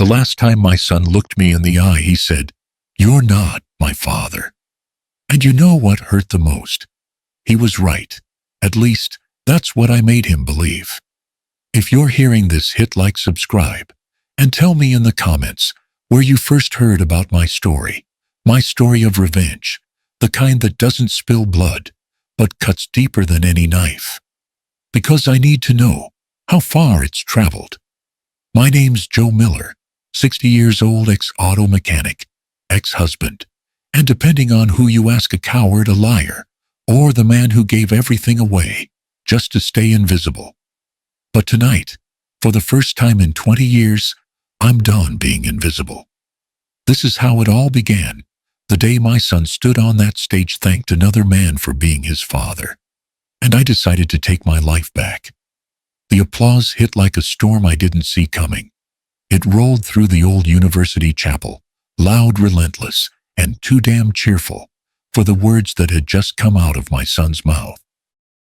The last time my son looked me in the eye, he said, "You're not my father." And you know what hurt the most? He was right. At least, that's what I made him believe. If you're hearing this, hit like, subscribe, and tell me in the comments where you first heard about my story of revenge, the kind that doesn't spill blood, but cuts deeper than any knife. Because I need to know how far it's traveled. My name's Joe Miller, 60 years old, ex-auto mechanic, ex-husband, and depending on who you ask, a coward, a liar, or the man who gave everything away just to stay invisible. But tonight, for the first time in 20 years, I'm done being invisible. This is how it all began, the day my son stood on that stage, thanked another man for being his father, and I decided to take my life back. The applause hit like a storm I didn't see coming. It rolled through the old university chapel, loud, relentless, and too damn cheerful for the words that had just come out of my son's mouth.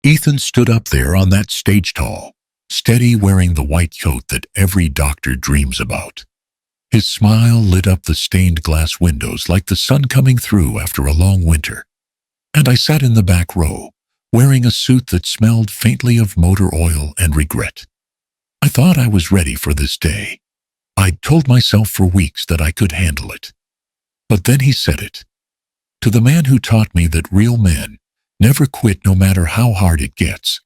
Ethan stood up there on that stage, tall, steady, wearing the white coat that every doctor dreams about. His smile lit up the stained glass windows like the sun coming through after a long winter. And I sat in the back row, wearing a suit that smelled faintly of motor oil and regret. I thought I was ready for this day. I'd told myself for weeks that I could handle it. But then he said it. To the man who taught me that real men never quit no matter how hard it gets.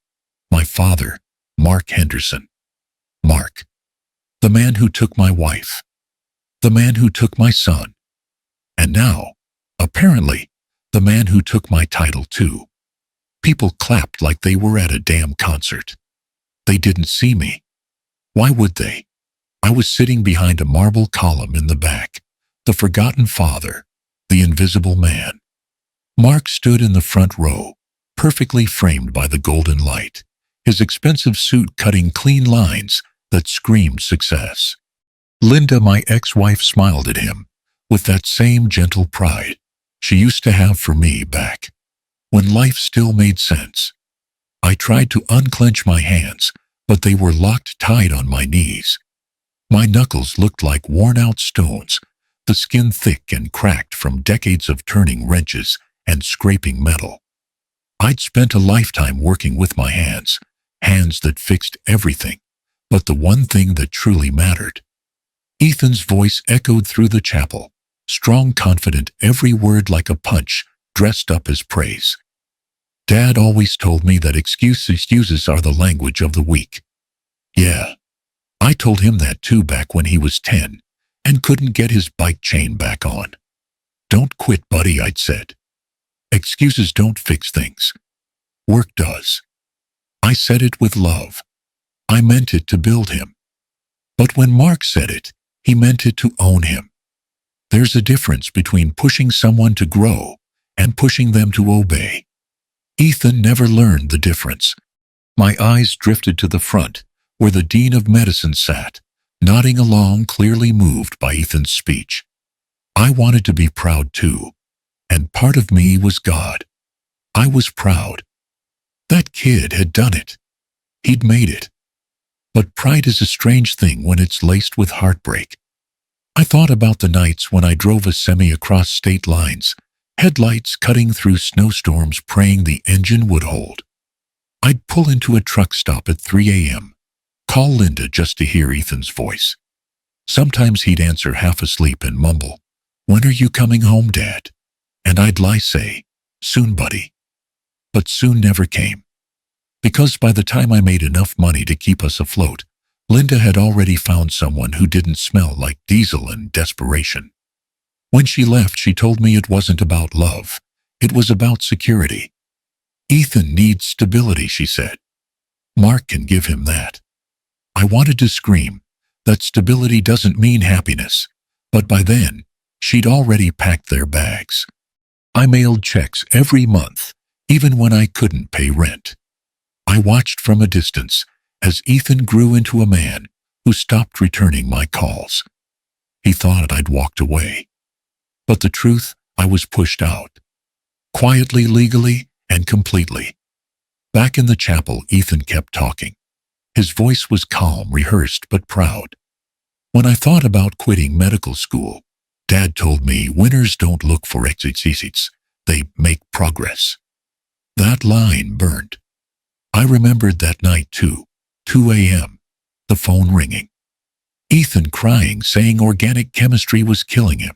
My father, Mark Henderson. Mark. The man who took my wife. The man who took my son. And now, apparently, the man who took my title too. People clapped like they were at a damn concert. They didn't see me. Why would they? I was sitting behind a marble column in the back, the forgotten father, the invisible man. Mark stood in the front row, perfectly framed by the golden light, his expensive suit cutting clean lines that screamed success. Linda, my ex-wife, smiled at him with that same gentle pride she used to have for me back when life still made sense. I tried to unclench my hands, but they were locked tight on my knees. My knuckles looked like worn-out stones, the skin thick and cracked from decades of turning wrenches and scraping metal. I'd spent a lifetime working with my hands, hands that fixed everything, but the one thing that truly mattered. Ethan's voice echoed through the chapel, strong, confident, every word like a punch dressed up as praise. Dad always told me that excuses are the language of the weak. Yeah, I told him that too back when he was 10 and couldn't get his bike chain back on. Don't quit, buddy, I'd said. Excuses don't fix things. Work does. I said it with love. I meant it to build him. But when Mark said it, he meant it to own him. There's a difference between pushing someone to grow and pushing them to obey. Ethan never learned the difference. My eyes drifted to the front, where the dean of medicine sat, nodding along, clearly moved by Ethan's speech. I wanted to be proud too, and part of me was God. I was proud. That kid had done it. He'd made it. But pride is a strange thing when it's laced with heartbreak. I thought about the nights when I drove a semi across state lines, headlights cutting through snowstorms, praying the engine would hold. I'd pull into a truck stop at 3 a.m., call Linda just to hear Ethan's voice. Sometimes he'd answer half asleep and mumble, "When are you coming home, Dad?" And I'd lie, say, "Soon, buddy." But soon never came. Because by the time I made enough money to keep us afloat, Linda had already found someone who didn't smell like diesel and desperation. When she left, she told me it wasn't about love. It was about security. Ethan needs stability, she said. Mark can give him that. I wanted to scream that stability doesn't mean happiness, but by then, she'd already packed their bags. I mailed checks every month, even when I couldn't pay rent. I watched from a distance as Ethan grew into a man who stopped returning my calls. He thought I'd walked away. But the truth, I was pushed out. Quietly, legally, and completely. Back in the chapel, Ethan kept talking. His voice was calm, rehearsed, but proud. When I thought about quitting medical school, Dad told me winners don't look for exits, they make progress. That line burned. I remembered that night too, 2 a.m., the phone ringing. Ethan crying, saying organic chemistry was killing him.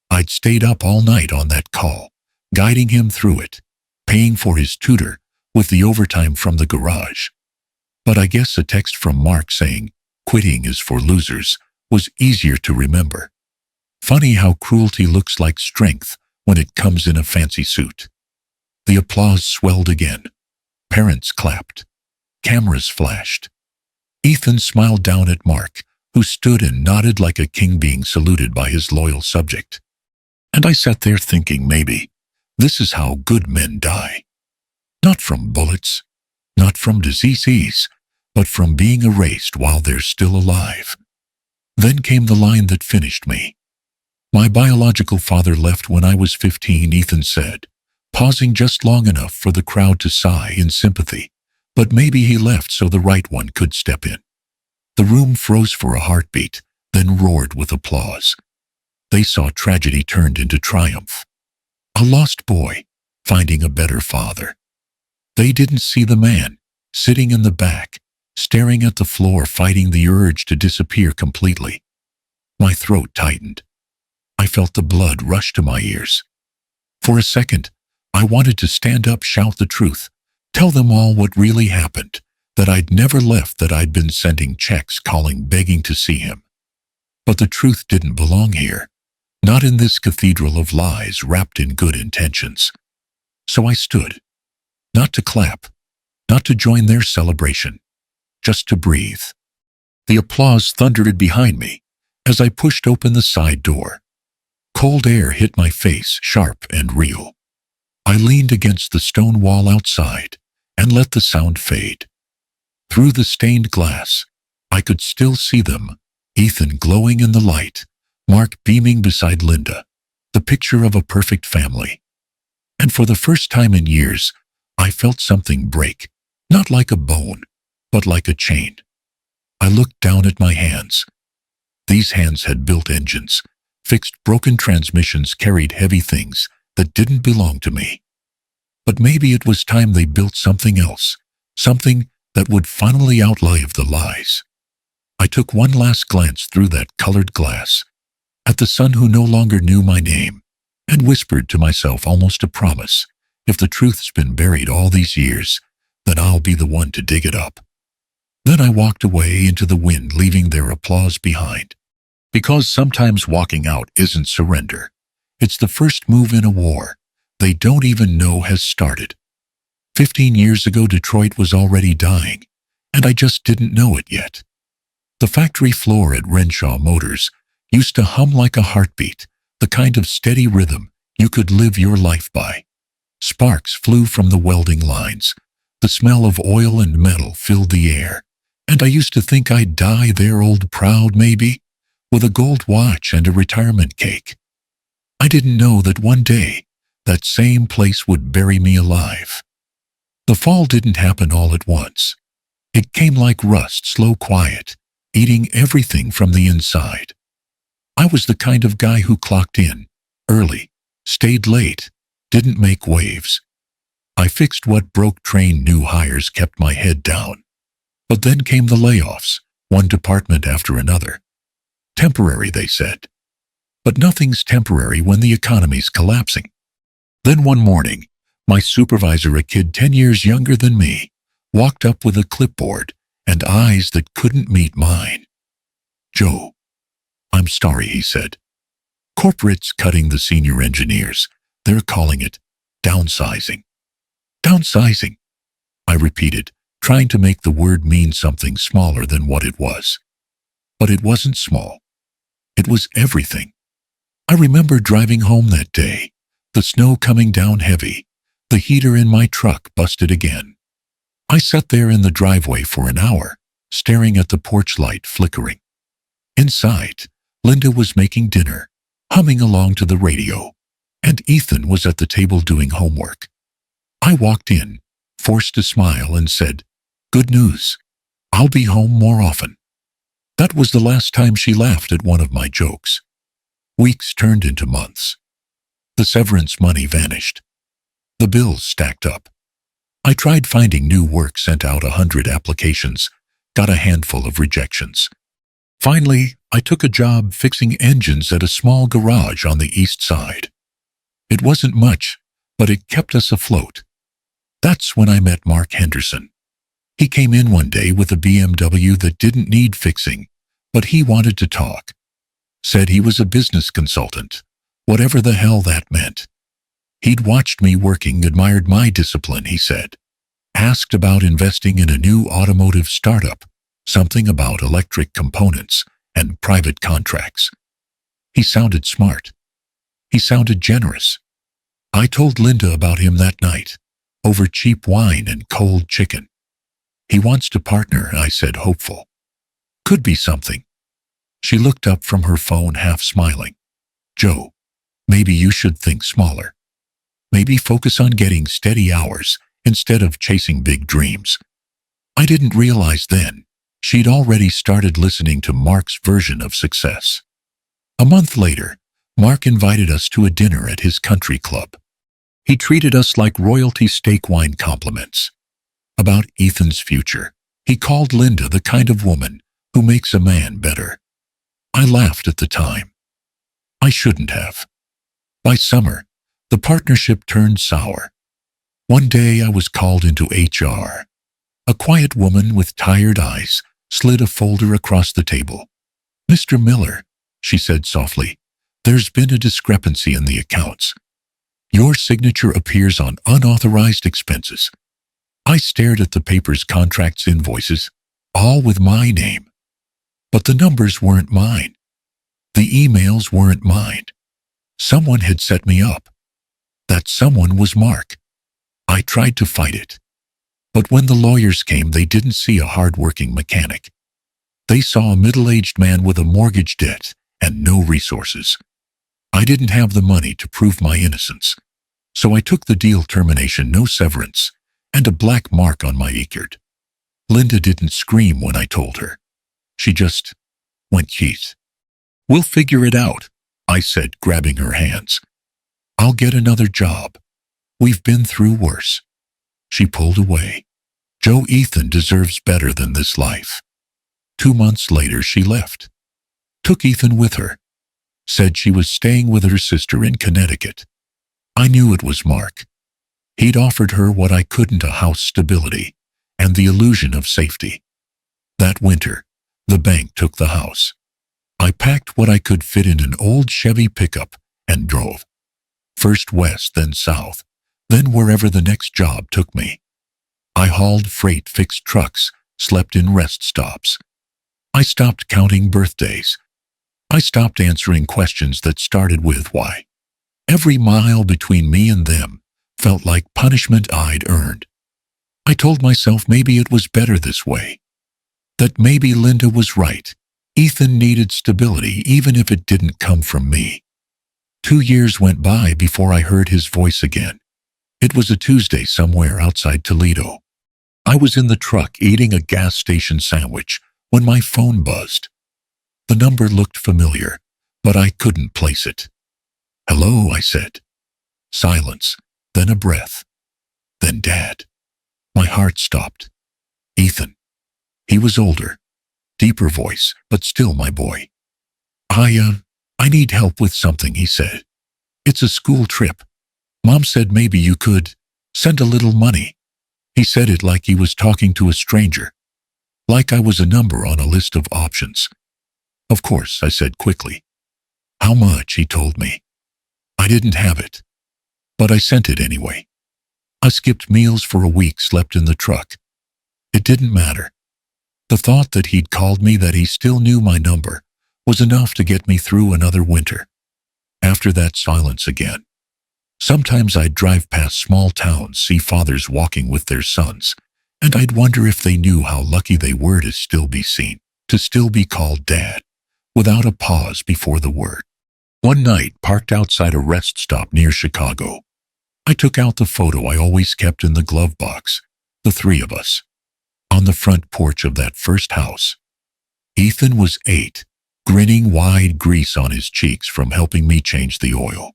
I'd stayed up all night on that call, guiding him through it, paying for his tutor with the overtime from the garage. But I guess a text from Mark saying, "Quitting is for losers," was easier to remember. Funny how cruelty looks like strength when it comes in a fancy suit. The applause swelled again. Parents clapped. Cameras flashed. Ethan smiled down at Mark, who stood and nodded like a king being saluted by his loyal subject. And I sat there thinking, maybe this is how good men die. Not from bullets, not from diseases, but from being erased while they're still alive. Then came the line that finished me. "My biological father left when I was 15, Ethan said, pausing just long enough for the crowd to sigh in sympathy. But maybe he left so the right one could step in. The room froze for a heartbeat, then roared with applause. They saw tragedy turned into triumph. A lost boy, finding a better father. They didn't see the man, sitting in the back, staring at the floor, fighting the urge to disappear completely. My throat tightened. I felt the blood rush to my ears. For a second, I wanted to stand up, shout the truth, tell them all what really happened, that I'd never left, that I'd been sending checks, calling, begging to see him. But the truth didn't belong here, not in this cathedral of lies wrapped in good intentions. So I stood, not to clap, not to join their celebration, just to breathe. The applause thundered behind me as I pushed open the side door. Cold air hit my face, sharp and real. I leaned against the stone wall outside and let the sound fade. Through the stained glass, I could still see them, Ethan glowing in the light, Mark beaming beside Linda, the picture of a perfect family. And for the first time in years, I felt something break, not like a bone, but like a chain. I looked down at my hands. These hands had built engines, fixed broken transmissions, carried heavy things that didn't belong to me. But maybe it was time they built something else, something that would finally outlive the lies. I took one last glance through that colored glass, at the son who no longer knew my name, and whispered to myself, almost a promise, if the truth's been buried all these years, then I'll be the one to dig it up. Then I walked away into the wind, leaving their applause behind. Because sometimes walking out isn't surrender. It's the first move in a war they don't even know has started. 15 years ago, Detroit was already dying, and I just didn't know it yet. The factory floor at Renshaw Motors used to hum like a heartbeat, the kind of steady rhythm you could live your life by. Sparks flew from the welding lines. The smell of oil and metal filled the air, and I used to think I'd die there, old proud maybe, with a gold watch and a retirement cake. I didn't know that one day, that same place would bury me alive. The fall didn't happen all at once. It came like rust, slow, quiet, eating everything from the inside. I was the kind of guy who clocked in early, stayed late, didn't make waves. I fixed what broke, trained new hires, kept my head down. But then came the layoffs, one department after another. Temporary, they said. But nothing's temporary when the economy's collapsing. Then one morning, my supervisor, a kid 10 years younger than me, walked up with a clipboard and eyes that couldn't meet mine. "Joe, I'm sorry," he said. "Corporate's cutting the senior engineers. They're calling it downsizing." Downsizing, I repeated, trying to make the word mean something smaller than what it was. But it wasn't small. It was everything. I remember driving home that day, the snow coming down heavy, the heater in my truck busted again. I sat there in the driveway for an hour, staring at the porch light flickering. Inside, Linda was making dinner, humming along to the radio, and Ethan was at the table doing homework. I walked in, forced a smile, and said, "Good news. I'll be home more often." That was the last time she laughed at one of my jokes. Weeks turned into months. The severance money vanished. The bills stacked up. I tried finding new work, sent out 100 applications, got a handful of rejections. Finally, I took a job fixing engines at a small garage on the east side. It wasn't much, but it kept us afloat. That's when I met Mark Henderson. He came in one day with a BMW that didn't need fixing, but he wanted to talk. Said he was a business consultant, whatever the hell that meant. He'd watched me working, admired my discipline, he said. Asked about investing in a new automotive startup, something about electric components and private contracts. He sounded smart. He sounded generous. I told Linda about him that night, over cheap wine and cold chicken. He wants to partner, I said, hopeful. Could be something. She looked up from her phone, half smiling. Joe, maybe you should think smaller. Maybe focus on getting steady hours instead of chasing big dreams. I didn't realize then she'd already started listening to Mark's version of success. A month later, Mark invited us to a dinner at his country club. He treated us like royalty, steak wine compliments. About Ethan's future, he called Linda the kind of woman who makes a man better. I laughed at the time. I shouldn't have. By summer, the partnership turned sour. One day I was called into HR. A quiet woman with tired eyes slid a folder across the table. Mr. Miller, she said softly, there's been a discrepancy in the accounts. Your signature appears on unauthorized expenses. I stared at the papers, contracts, invoices, all with my name. But the numbers weren't mine. The emails weren't mine. Someone had set me up. That someone was Mark. I tried to fight it. But when the lawyers came, they didn't see a hard-working mechanic. They saw a middle-aged man with a mortgage debt and no resources. I didn't have the money to prove my innocence. So I took the deal: termination, no severance, and a black mark on my record. Linda didn't scream when I told her. She just went, Keith. We'll figure it out, I said, grabbing her hands. I'll get another job. We've been through worse. She pulled away. Joe, Ethan deserves better than this life. 2 months later, she left. Took Ethan with her. Said she was staying with her sister in Connecticut. I knew it was Mark. He'd offered her what I couldn't: a house, stability, and the illusion of safety. That winter, the bank took the house. I packed what I could fit in an old Chevy pickup and drove. First west, then south, then wherever the next job took me. I hauled freight, fixed trucks, slept in rest stops. I stopped counting birthdays. I stopped answering questions that started with why. Every mile between me and them felt like punishment I'd earned. I told myself maybe it was better this way. That maybe Linda was right. Ethan needed stability, even if it didn't come from me. 2 years went by before I heard his voice again. It was a Tuesday somewhere outside Toledo. I was in the truck eating a gas station sandwich when my phone buzzed. The number looked familiar, but I couldn't place it. Hello, I said. Silence, then a breath. Then Dad. My heart stopped. Ethan. He was older, deeper voice, but still my boy. I need help with something, he said. It's a school trip. Mom said maybe you could send a little money. He said it like he was talking to a stranger, like I was a number on a list of options. Of course, I said quickly. How much, he told me. I didn't have it, but I sent it anyway. I skipped meals for a week, slept in the truck. It didn't matter. The thought that he'd called me, that he still knew my number, was enough to get me through another winter. After that, silence again. Sometimes I'd drive past small towns, see fathers walking with their sons, and I'd wonder if they knew how lucky they were to still be seen, to still be called Dad, without a pause before the word. One night, parked outside a rest stop near Chicago, I took out the photo I always kept in the glove box, the three of us, on the front porch of that first house. Ethan was 8, grinning wide, grease on his cheeks from helping me change the oil.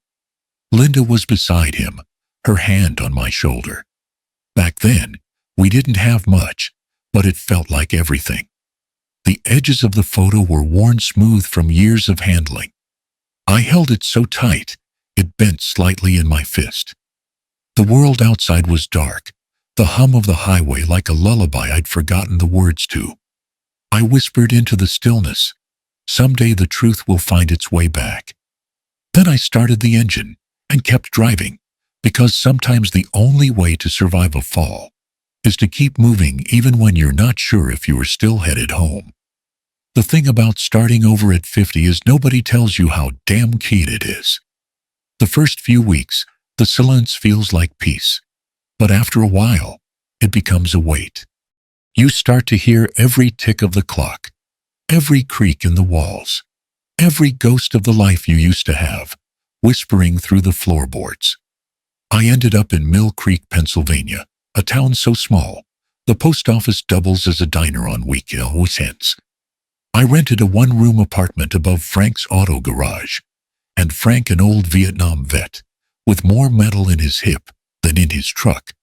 Linda was beside him, her hand on my shoulder. Back then, we didn't have much, but it felt like everything. The edges of the photo were worn smooth from years of handling. I held it so tight, it bent slightly in my fist. The world outside was dark, the hum of the highway like a lullaby I'd forgotten the words to. I whispered into the stillness, "Someday the truth will find its way back." Then I started the engine and kept driving, because sometimes the only way to survive a fall is to keep moving even when you're not sure if you are still headed home. The thing about starting over at 50 is nobody tells you how damn keen it is. The first few weeks, the silence feels like peace, but after a while, it becomes a weight. You start to hear every tick of the clock, every creak in the walls, every ghost of the life you used to have, whispering through the floorboards. I ended up in Mill Creek, Pennsylvania, a town so small, the post office doubles as a diner on weekends. I rented a one-room apartment above Frank's auto garage, and Frank, an old Vietnam vet, with more metal in his hip than in his truck,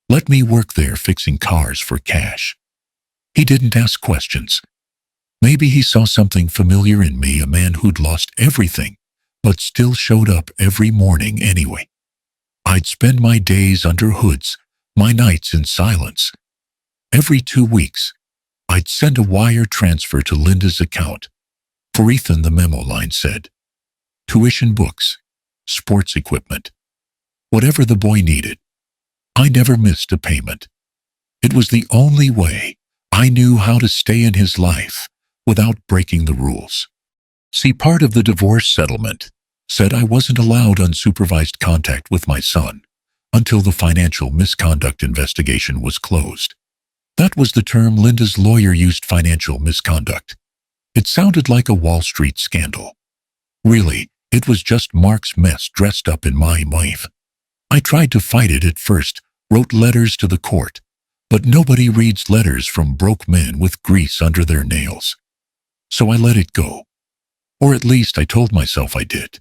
let me work there fixing cars for cash. He didn't ask questions. Maybe he saw something familiar in me, a man who'd lost everything, but still showed up every morning anyway. I'd spend my days under hoods, my nights in silence. Every 2 weeks, I'd send a wire transfer to Linda's account. For Ethan, the memo line said, tuition, books, sports equipment, whatever the boy needed. I never missed a payment. It was the only way I knew how to stay in his life without breaking the rules. See, part of the divorce settlement said I wasn't allowed unsupervised contact with my son until the financial misconduct investigation was closed. That was the term Linda's lawyer used, financial misconduct. It sounded like a Wall Street scandal. Really, it was just Mark's mess dressed up in my life. I tried to fight it at first, wrote letters to the court, but nobody reads letters from broke men with grease under their nails. So I let it go. Or at least I told myself I did.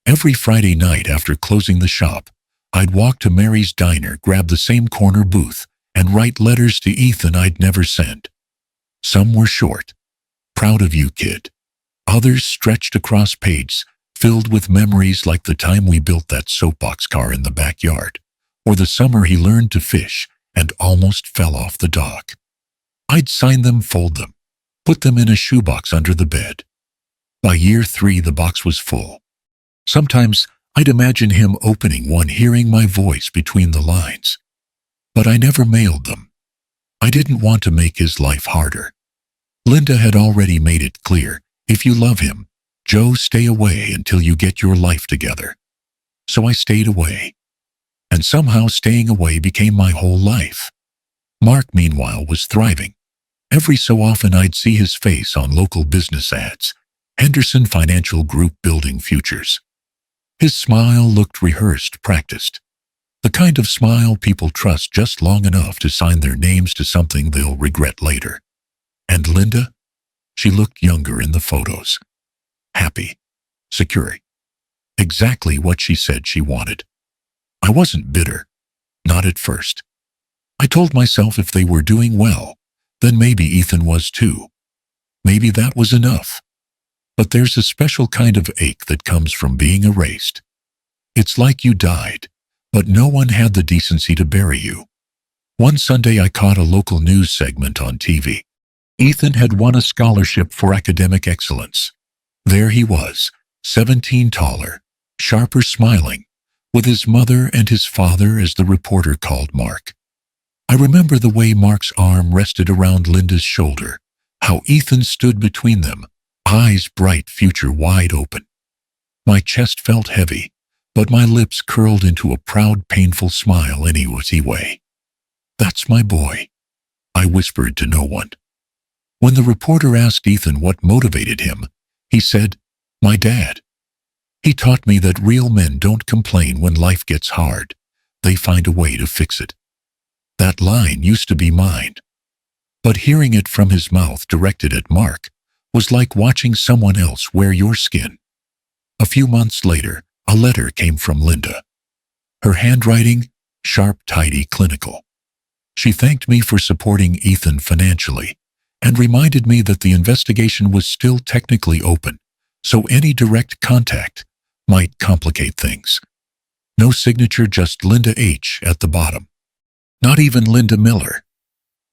Every Friday night after closing the shop, I'd walk to Mary's Diner, grab the same corner booth, and write letters to Ethan I'd never sent. Some were short. "Proud of you, kid." Others stretched across pages, filled with memories like the time we built that soapbox car in the backyard, or the summer he learned to fish and almost fell off the dock. I'd sign them, fold them, put them in a shoebox under the bed. By year 3, the box was full. Sometimes I'd imagine him opening one, hearing my voice between the lines. But I never mailed them. I didn't want to make his life harder. Linda had already made it clear, if you love him, Joe, stay away until you get your life together. So I stayed away. And somehow staying away became my whole life. Mark, meanwhile, was thriving. Every so often I'd see his face on local business ads, Henderson Financial Group building futures. His smile looked rehearsed, practiced. The kind of smile people trust just long enough to sign their names to something they'll regret later. And Linda? She looked younger in the photos. Happy. Secure. Exactly what she said she wanted. I wasn't bitter. Not at first. I told myself if they were doing well, then maybe Ethan was too. Maybe that was enough. But there's a special kind of ache that comes from being erased. It's like you died, but no one had the decency to bury you. One Sunday I caught a local news segment on TV. Ethan had won a scholarship for academic excellence. There he was, 17 taller, sharper, smiling, with his mother and his father, as the reporter called Mark. I remember the way Mark's arm rested around Linda's shoulder, how Ethan stood between them, eyes bright, future wide open. My chest felt heavy, but my lips curled into a proud, painful smile anyway. "That's my boy," I whispered to no one. When the reporter asked Ethan what motivated him, he said, "My dad. He taught me that real men don't complain when life gets hard. They find a way to fix it." That line used to be mine. But hearing it from his mouth directed at Mark was like watching someone else wear your skin. A few months later, a letter came from Linda. Her handwriting, sharp, tidy, clinical. She thanked me for supporting Ethan financially and reminded me that the investigation was still technically open, so any direct contact might complicate things. No signature, just Linda H. at the bottom. Not even Linda Miller.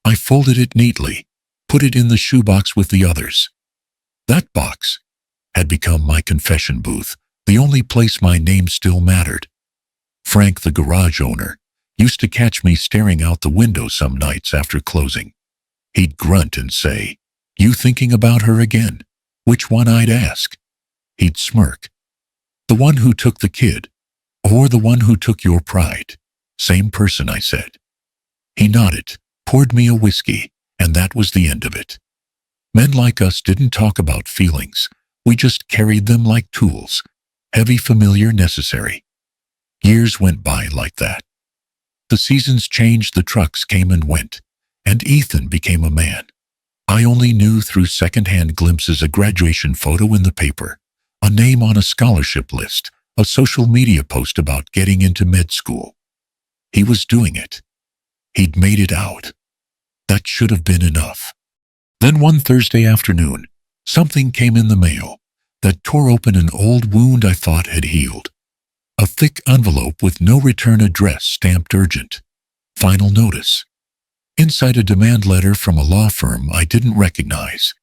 I folded it neatly, put it in the shoebox with the others. That box had become my confession booth, the only place my name still mattered. Frank, the garage owner, used to catch me staring out the window some nights after closing. He'd grunt and say, "You thinking about her again?" Which one, I'd ask. He'd smirk. "The one who took the kid, or the one who took your pride?" "Same person," I said. He nodded, poured me a whiskey, and that was the end of it. Men like us didn't talk about feelings. We just carried them like tools, heavy, familiar, necessary. Years went by like that. The seasons changed, the trucks came and went, and Ethan became a man. I only knew through second-hand glimpses, a graduation photo in the paper, a name on a scholarship list, a social media post about getting into med school. He was doing it. He'd made it out. That should have been enough. Then one Thursday afternoon, something came in the mail that tore open an old wound I thought had healed. A thick envelope with no return address, stamped urgent. Final notice. Inside, a demand letter from a law firm I didn't recognize.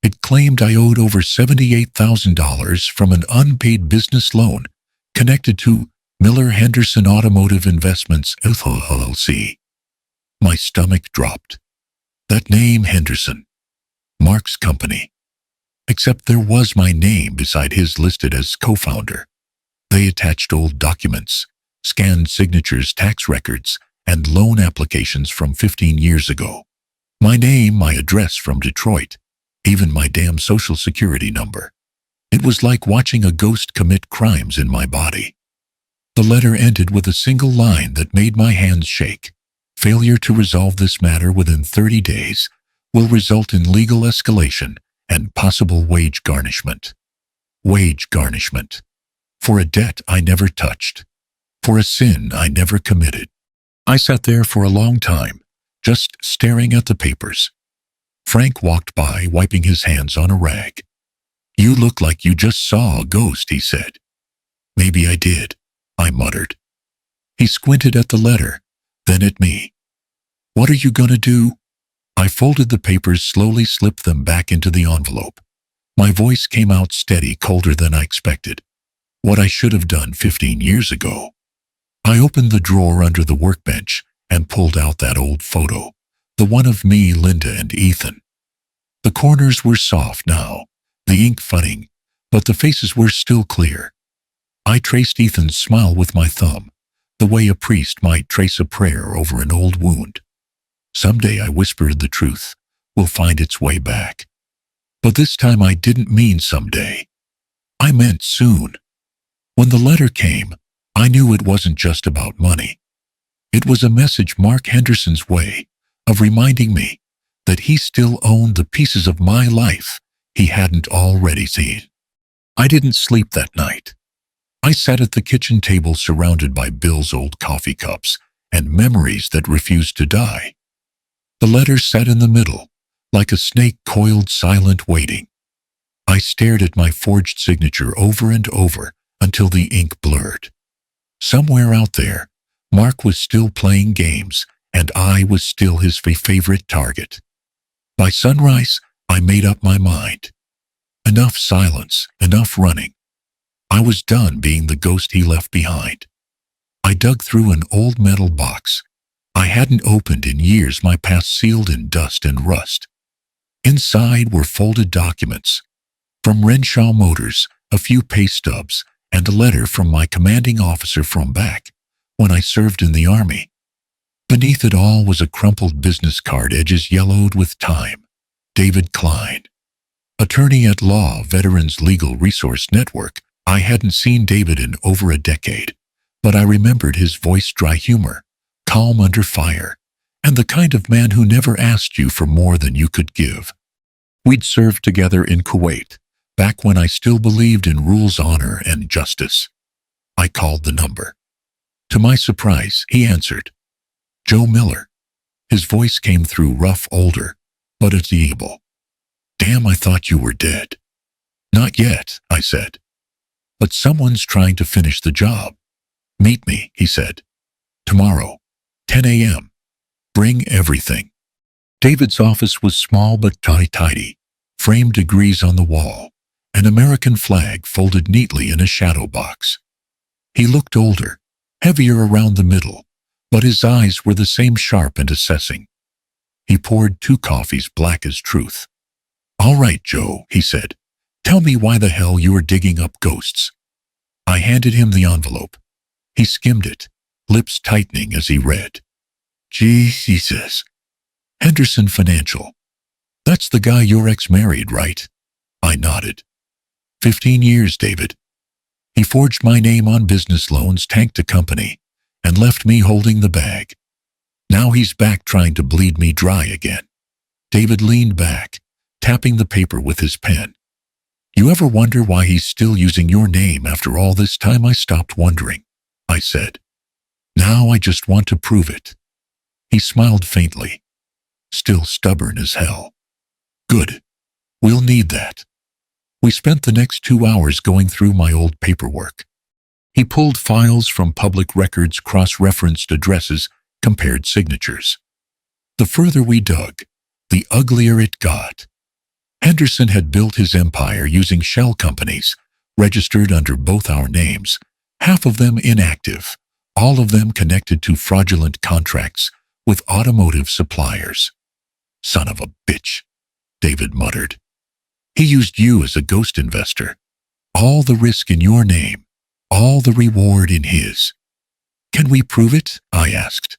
It claimed I owed over $78,000 from an unpaid business loan connected to Miller Henderson Automotive Investments, LLC. My stomach dropped. That name, Henderson. Mark's company. Except there was my name beside his, listed as co-founder. They attached old documents, scanned signatures, tax records, and loan applications from 15 years ago. My name, my address from Detroit, even my damn social security number. It was like watching a ghost commit crimes in my body. The letter ended with a single line that made my hands shake. Failure to resolve this matter within 30 days will result in legal escalation and possible wage garnishment. Wage garnishment. For a debt I never touched. For a sin I never committed. I sat there for a long time, just staring at the papers. Frank walked by, wiping his hands on a rag. "You look like you just saw a ghost," he said. "Maybe I did," I muttered. He squinted at the letter, then at me. "What are you gonna do?" I folded the papers, slowly slipped them back into the envelope. My voice came out steady, colder than I expected. What I should have done 15 years ago. I opened the drawer under the workbench and pulled out that old photo, the one of me, Linda, and Ethan. The corners were soft now, the ink funning, but the faces were still clear. I traced Ethan's smile with my thumb, the way a priest might trace a prayer over an old wound. Someday, I whispered, the truth will find its way back. But this time I didn't mean someday. I meant soon. When the letter came, I knew it wasn't just about money. It was a message, Mark Henderson's way of reminding me that he still owned the pieces of my life he hadn't already seen. I didn't sleep that night. I sat at the kitchen table, surrounded by Bill's old coffee cups and memories that refused to die. The letter sat in the middle, like a snake, coiled, silent, waiting. I stared at my forged signature over and over until the ink blurred. Somewhere out there, Mark was still playing games, and I was still his favorite target. By sunrise, I made up my mind. Enough silence, enough running. I was done being the ghost he left behind. I dug through an old metal box I hadn't opened in years, my past sealed in dust and rust. Inside were folded documents. From Renshaw Motors, a few pay stubs, and a letter from my commanding officer from back when I served in the Army. Beneath it all was a crumpled business card, edges yellowed with time. David Klein, attorney at law, Veterans Legal Resource Network. I hadn't seen David in over a decade, but I remembered his voice, dry humor, calm under fire, and the kind of man who never asked you for more than you could give. We'd served together in Kuwait, back when I still believed in rules, honor, and justice. I called the number. To my surprise, he answered. Joe Miller. His voice came through rough, older, but agreeable. Damn, I thought you were dead. Not yet, I said. But someone's trying to finish the job. Meet me, he said. Tomorrow, 10 a.m. Bring everything. David's office was small but tidy, framed degrees on the wall, an American flag folded neatly in a shadow box. He looked older, heavier around the middle, but his eyes were the same, sharp and assessing. He poured 2 coffees, black as truth. All right, Joe, he said. Tell me why the hell you are digging up ghosts. I handed him the envelope. He skimmed it, lips tightening as he read. Jesus. Henderson Financial. That's the guy your ex married, right? I nodded. 15 years, David. He forged my name on business loans, tanked a company, and left me holding the bag. Now he's back trying to bleed me dry again. David leaned back, tapping the paper with his pen. You ever wonder why he's still using your name after all this time? I stopped wondering, I said. Now I just want to prove it. He smiled faintly, still stubborn as hell. Good. We'll need that. We spent the next 2 hours going through my old paperwork. He pulled files from public records, cross-referenced addresses, compared signatures. The further we dug, the uglier it got. Henderson had built his empire using shell companies, registered under both our names, half of them inactive, all of them connected to fraudulent contracts with automotive suppliers. Son of a bitch, David muttered. He used you as a ghost investor. All the risk in your name, all the reward in his. Can we prove it? I asked.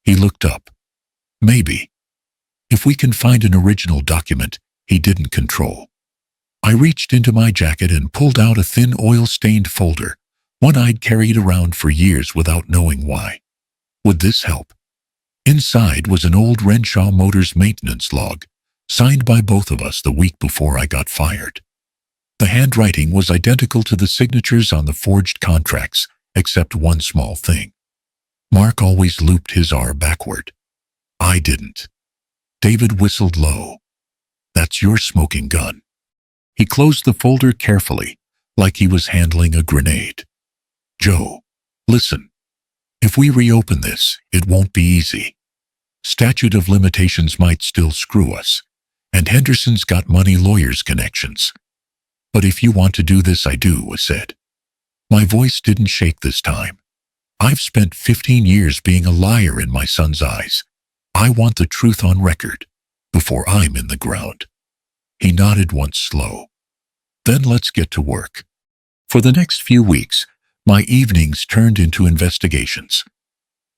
He looked up. Maybe. If we can find an original document he didn't control. I reached into my jacket and pulled out a thin oil-stained folder, one I'd carried around for years without knowing why. Would this help? Inside was an old Renshaw Motors maintenance log, signed by both of us the week before I got fired. The handwriting was identical to the signatures on the forged contracts, except one small thing. Mark always looped his R backward. I didn't. David whistled low. That's your smoking gun. He closed the folder carefully, like he was handling a grenade. Joe, listen. If we reopen this, it won't be easy. Statute of limitations might still screw us, and Henderson's got money, lawyers' connections. But if you want to do this, I do, I said. My voice didn't shake this time. I've spent 15 years being a liar in my son's eyes. I want the truth on record, before I'm in the ground. He nodded once, slow. Then let's get to work. For the next few weeks, my evenings turned into investigations.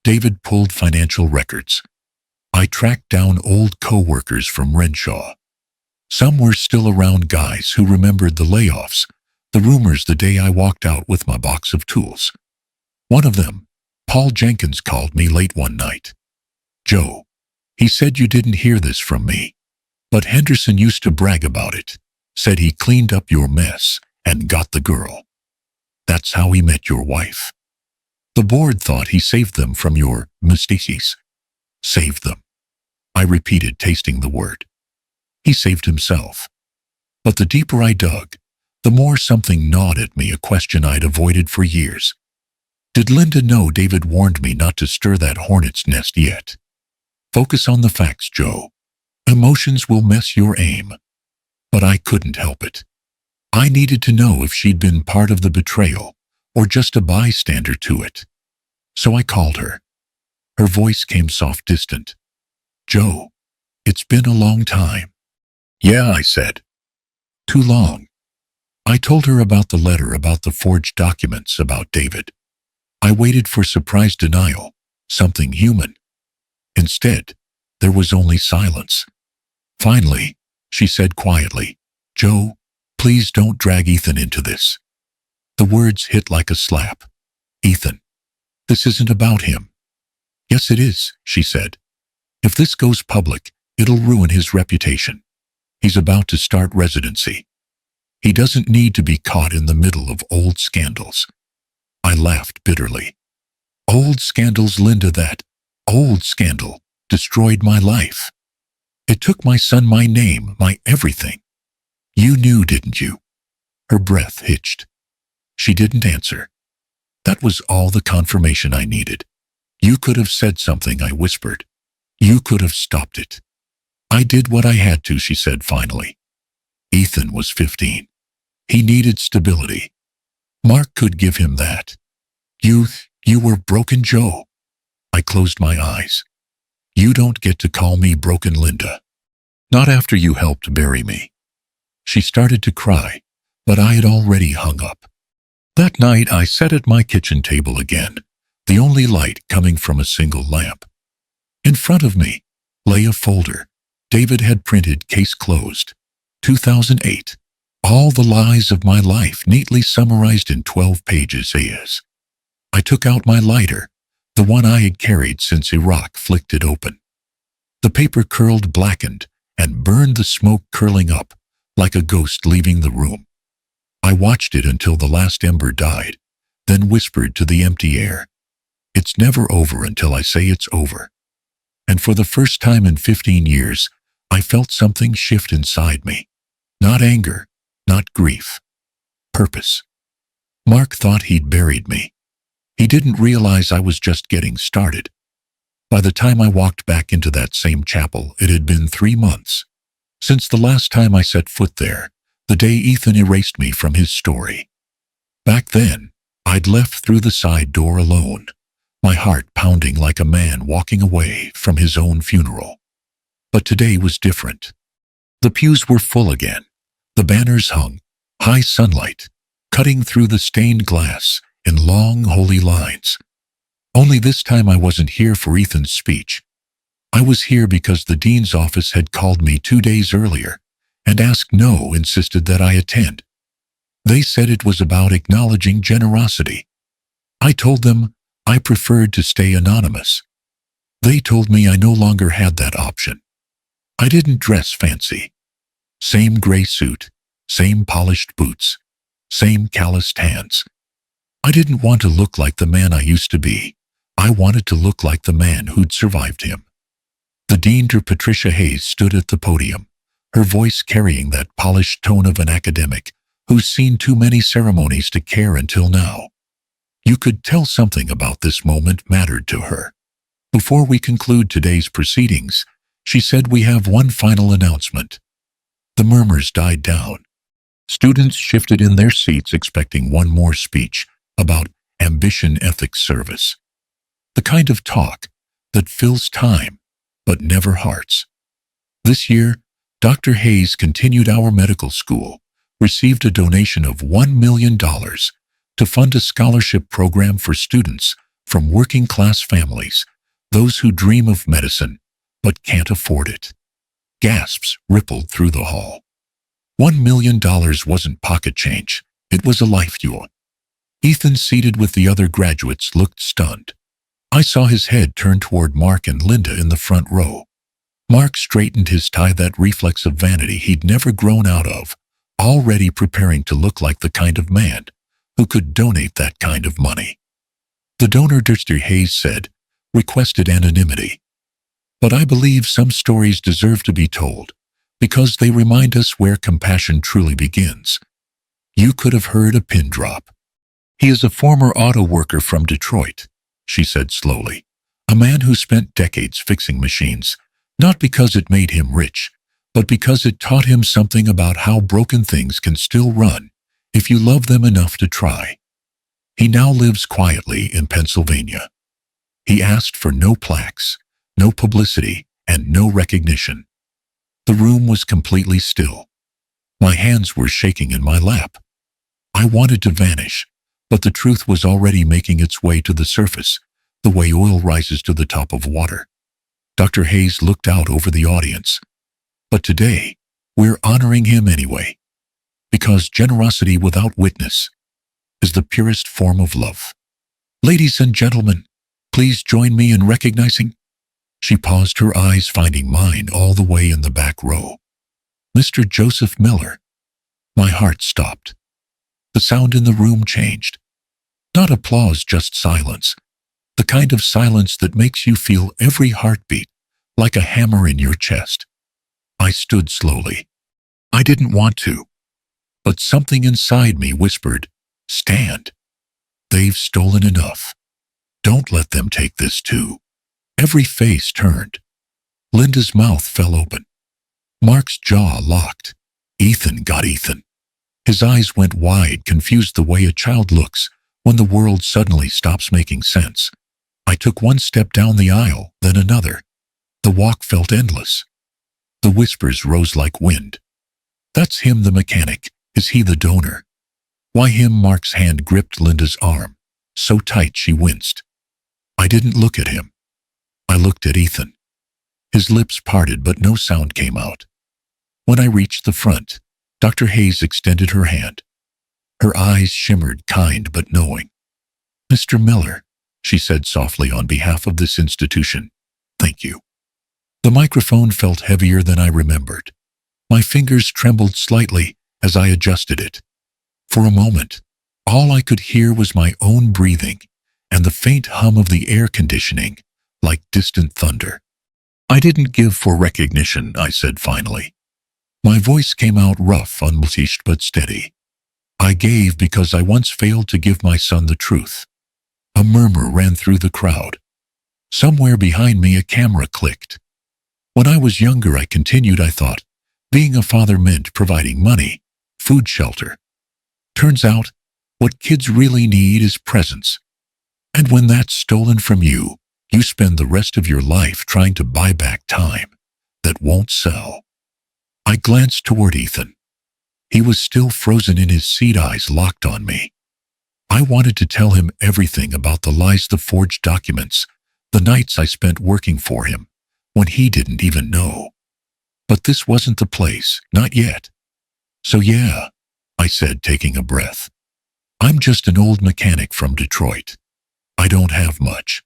David pulled financial records. I tracked down old co-workers from Renshaw. Some were still around, guys who remembered the layoffs, the rumors the day I walked out with my box of tools. One of them, Paul Jenkins, called me late one night. Joe, he said you didn't hear this from me, but Henderson used to brag about it, said he cleaned up your mess and got the girl. That's how he met your wife. The board thought he saved them from your mistakes. Saved them. I repeated, tasting the word. He saved himself. But the deeper I dug, the more something gnawed at me, a question I'd avoided for years. Did Linda know David warned me not to stir that hornet's nest yet? Focus on the facts, Joe. Emotions will mess your aim. But I couldn't help it. I needed to know if she'd been part of the betrayal or just a bystander to it. So I called her. Her voice came soft, distant. Joe, it's been a long time. Yeah, I said. Too long. I told her about the letter, about the forged documents, about David. I waited for surprise denial, something human. Instead, there was only silence. Finally, she said quietly, Joe, please don't drag Ethan into this. The words hit like a slap. Ethan. This isn't about him. Yes, it is, she said. If this goes public, it'll ruin his reputation. He's about to start residency. He doesn't need to be caught in the middle of old scandals. I laughed bitterly. Old scandals, Linda, that old scandal destroyed my life. It took my son, my name, my everything. You knew, didn't you? Her breath hitched. She didn't answer. That was all the confirmation I needed. You could have said something, I whispered. You could have stopped it. I did what I had to, she said finally. Ethan was 15. He needed stability. Mark could give him that. You were broken, Joe. I closed my eyes. You don't get to call me broken, Linda. Not after you helped bury me. She started to cry, but I had already hung up. That night I sat at my kitchen table again, the only light coming from a single lamp. In front of me lay a folder. David had printed, case closed, 2008. All the lies of my life neatly summarized in 12 pages. I took out my lighter, the one I had carried since Iraq, flicked it open. The paper curled, blackened, and burned, the smoke curling up like a ghost leaving the room. I watched it until the last ember died, then whispered to the empty air, "It's never over until I say it's over." And for the first time in 15 years, I felt something shift inside me. Not anger, not grief. Purpose. Mark thought he'd buried me. He didn't realize I was just getting started. By the time I walked back into that same chapel, it had been 3 months. Since the last time I set foot there, the day Ethan erased me from his story. Back then, I'd left through the side door alone, my heart pounding like a man walking away from his own funeral. But today was different. The pews were full again. The banners hung, high sunlight, cutting through the stained glass in long, holy lines. Only this time I wasn't here for Ethan's speech. I was here because the dean's office had called me 2 days earlier and insisted that I attend. They said it was about acknowledging generosity. I told them I preferred to stay anonymous. They told me I no longer had that option. I didn't dress fancy. Same gray suit, same polished boots, same calloused hands. I didn't want to look like the man I used to be. I wanted to look like the man who'd survived him. The Dean, Patricia Hayes, stood at the podium, her voice carrying that polished tone of an academic who's seen too many ceremonies to care until now. You could tell something about this moment mattered to her. Before we conclude today's proceedings, she said, we have one final announcement. The murmurs died down. Students shifted in their seats expecting one more speech about ambition, ethics, service. The kind of talk that fills time but never hearts. This year, Dr. Hayes continued our medical school, received a donation of $1 million to fund a scholarship program for students from working-class families, those who dream of medicine but can't afford it. Gasps rippled through the hall. $1 million wasn't pocket change, it was a life fuel. Ethan, seated with the other graduates, looked stunned. I saw his head turn toward Mark and Linda in the front row. Mark straightened his tie, that reflex of vanity he'd never grown out of, already preparing to look like the kind of man who could donate that kind of money. The donor, Dr. Hayes said, requested anonymity. But I believe some stories deserve to be told, because they remind us where compassion truly begins. You could have heard a pin drop. He is a former auto worker from Detroit, she said slowly, a man who spent decades fixing machines, not because it made him rich, but because it taught him something about how broken things can still run if you love them enough to try. He now lives quietly in Pennsylvania. He asked for no plaques, no publicity, and no recognition. The room was completely still. My hands were shaking in my lap. I wanted to vanish, but the truth was already making its way to the surface, the way oil rises to the top of water. Dr. Hayes looked out over the audience. But today, we're honoring him anyway, because generosity without witness is the purest form of love. Ladies and gentlemen, please join me in recognizing. She paused, her eyes finding mine all the way in the back row. Mr. Joseph Miller. My heart stopped. The sound in the room changed. Not applause, just silence. The kind of silence that makes you feel every heartbeat, like a hammer in your chest. I stood slowly. I didn't want to, but something inside me whispered, "Stand. They've stolen enough. Don't let them take this too." Every face turned. Linda's mouth fell open. Mark's jaw locked. Ethan got Ethan. His eyes went wide, confused the way a child looks when the world suddenly stops making sense. I took one step down the aisle, then another. The walk felt endless. The whispers rose like wind. "That's him, the mechanic. Is he the donor?" "Why him?" Mark's hand gripped Linda's arm, so tight she winced. I didn't look at him. I looked at Ethan. His lips parted, but no sound came out. When I reached the front, Dr. Hayes extended her hand. Her eyes shimmered, kind but knowing. "Mr. Miller," she said softly, "on behalf of this institution, thank you." The microphone felt heavier than I remembered. My fingers trembled slightly as I adjusted it. For a moment, all I could hear was my own breathing and the faint hum of the air conditioning, like distant thunder. "I didn't give for recognition," I said finally. My voice came out rough, unpolished but steady. "I gave because I once failed to give my son the truth." A murmur ran through the crowd. Somewhere behind me a camera clicked. When I was younger, I continued, I thought, being a father meant providing money, food, shelter. Turns out, what kids really need is presence. And when that's stolen from you, you spend the rest of your life trying to buy back time that won't sell. I glanced toward Ethan. He was still frozen in his seat, eyes locked on me. I wanted to tell him everything about the lies, the forged documents, the nights I spent working for him, when he didn't even know. But this wasn't the place, not yet. "So yeah," I said, taking a breath. "I'm just an old mechanic from Detroit. I don't have much.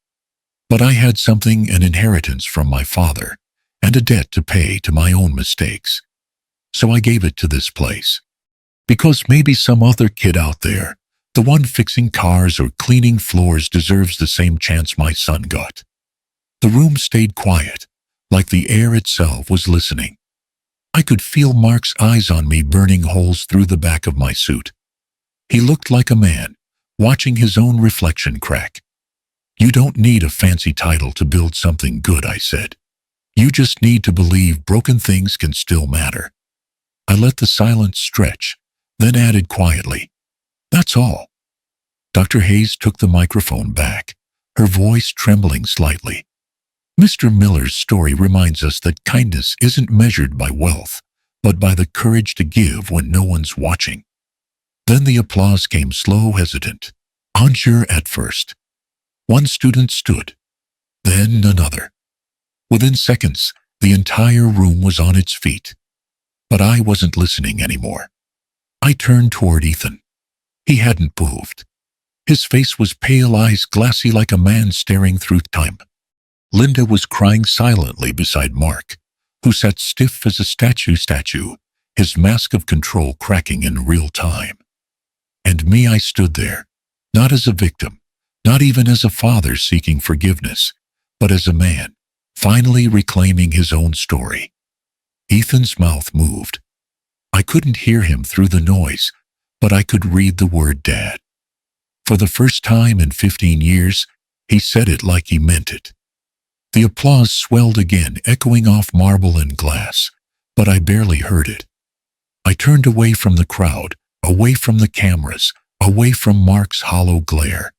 But I had something, an inheritance from my father, and a debt to pay to my own mistakes. So I gave it to this place. Because maybe some other kid out there, the one fixing cars or cleaning floors, deserves the same chance my son got." The room stayed quiet, like the air itself was listening. I could feel Mark's eyes on me, burning holes through the back of my suit. He looked like a man watching his own reflection crack. "You don't need a fancy title to build something good," I said. "You just need to believe broken things can still matter." I let the silence stretch, then added quietly, "That's all." Dr. Hayes took the microphone back, her voice trembling slightly. "Mr. Miller's story reminds us that kindness isn't measured by wealth, but by the courage to give when no one's watching." Then the applause came, slow, hesitant, unsure at first. One student stood, then another. Within seconds, the entire room was on its feet. But I wasn't listening anymore. I turned toward Ethan. He hadn't moved. His face was pale, eyes glassy, like a man staring through time. Linda was crying silently beside Mark, who sat stiff as a statue, his mask of control cracking in real time. And me, I stood there, not as a victim, not even as a father seeking forgiveness, but as a man, finally reclaiming his own story. Ethan's mouth moved. I couldn't hear him through the noise, but I could read the word Dad. For the first time in 15 years, he said it like he meant it. The applause swelled again, echoing off marble and glass, but I barely heard it. I turned away from the crowd, away from the cameras, away from Mark's hollow glare.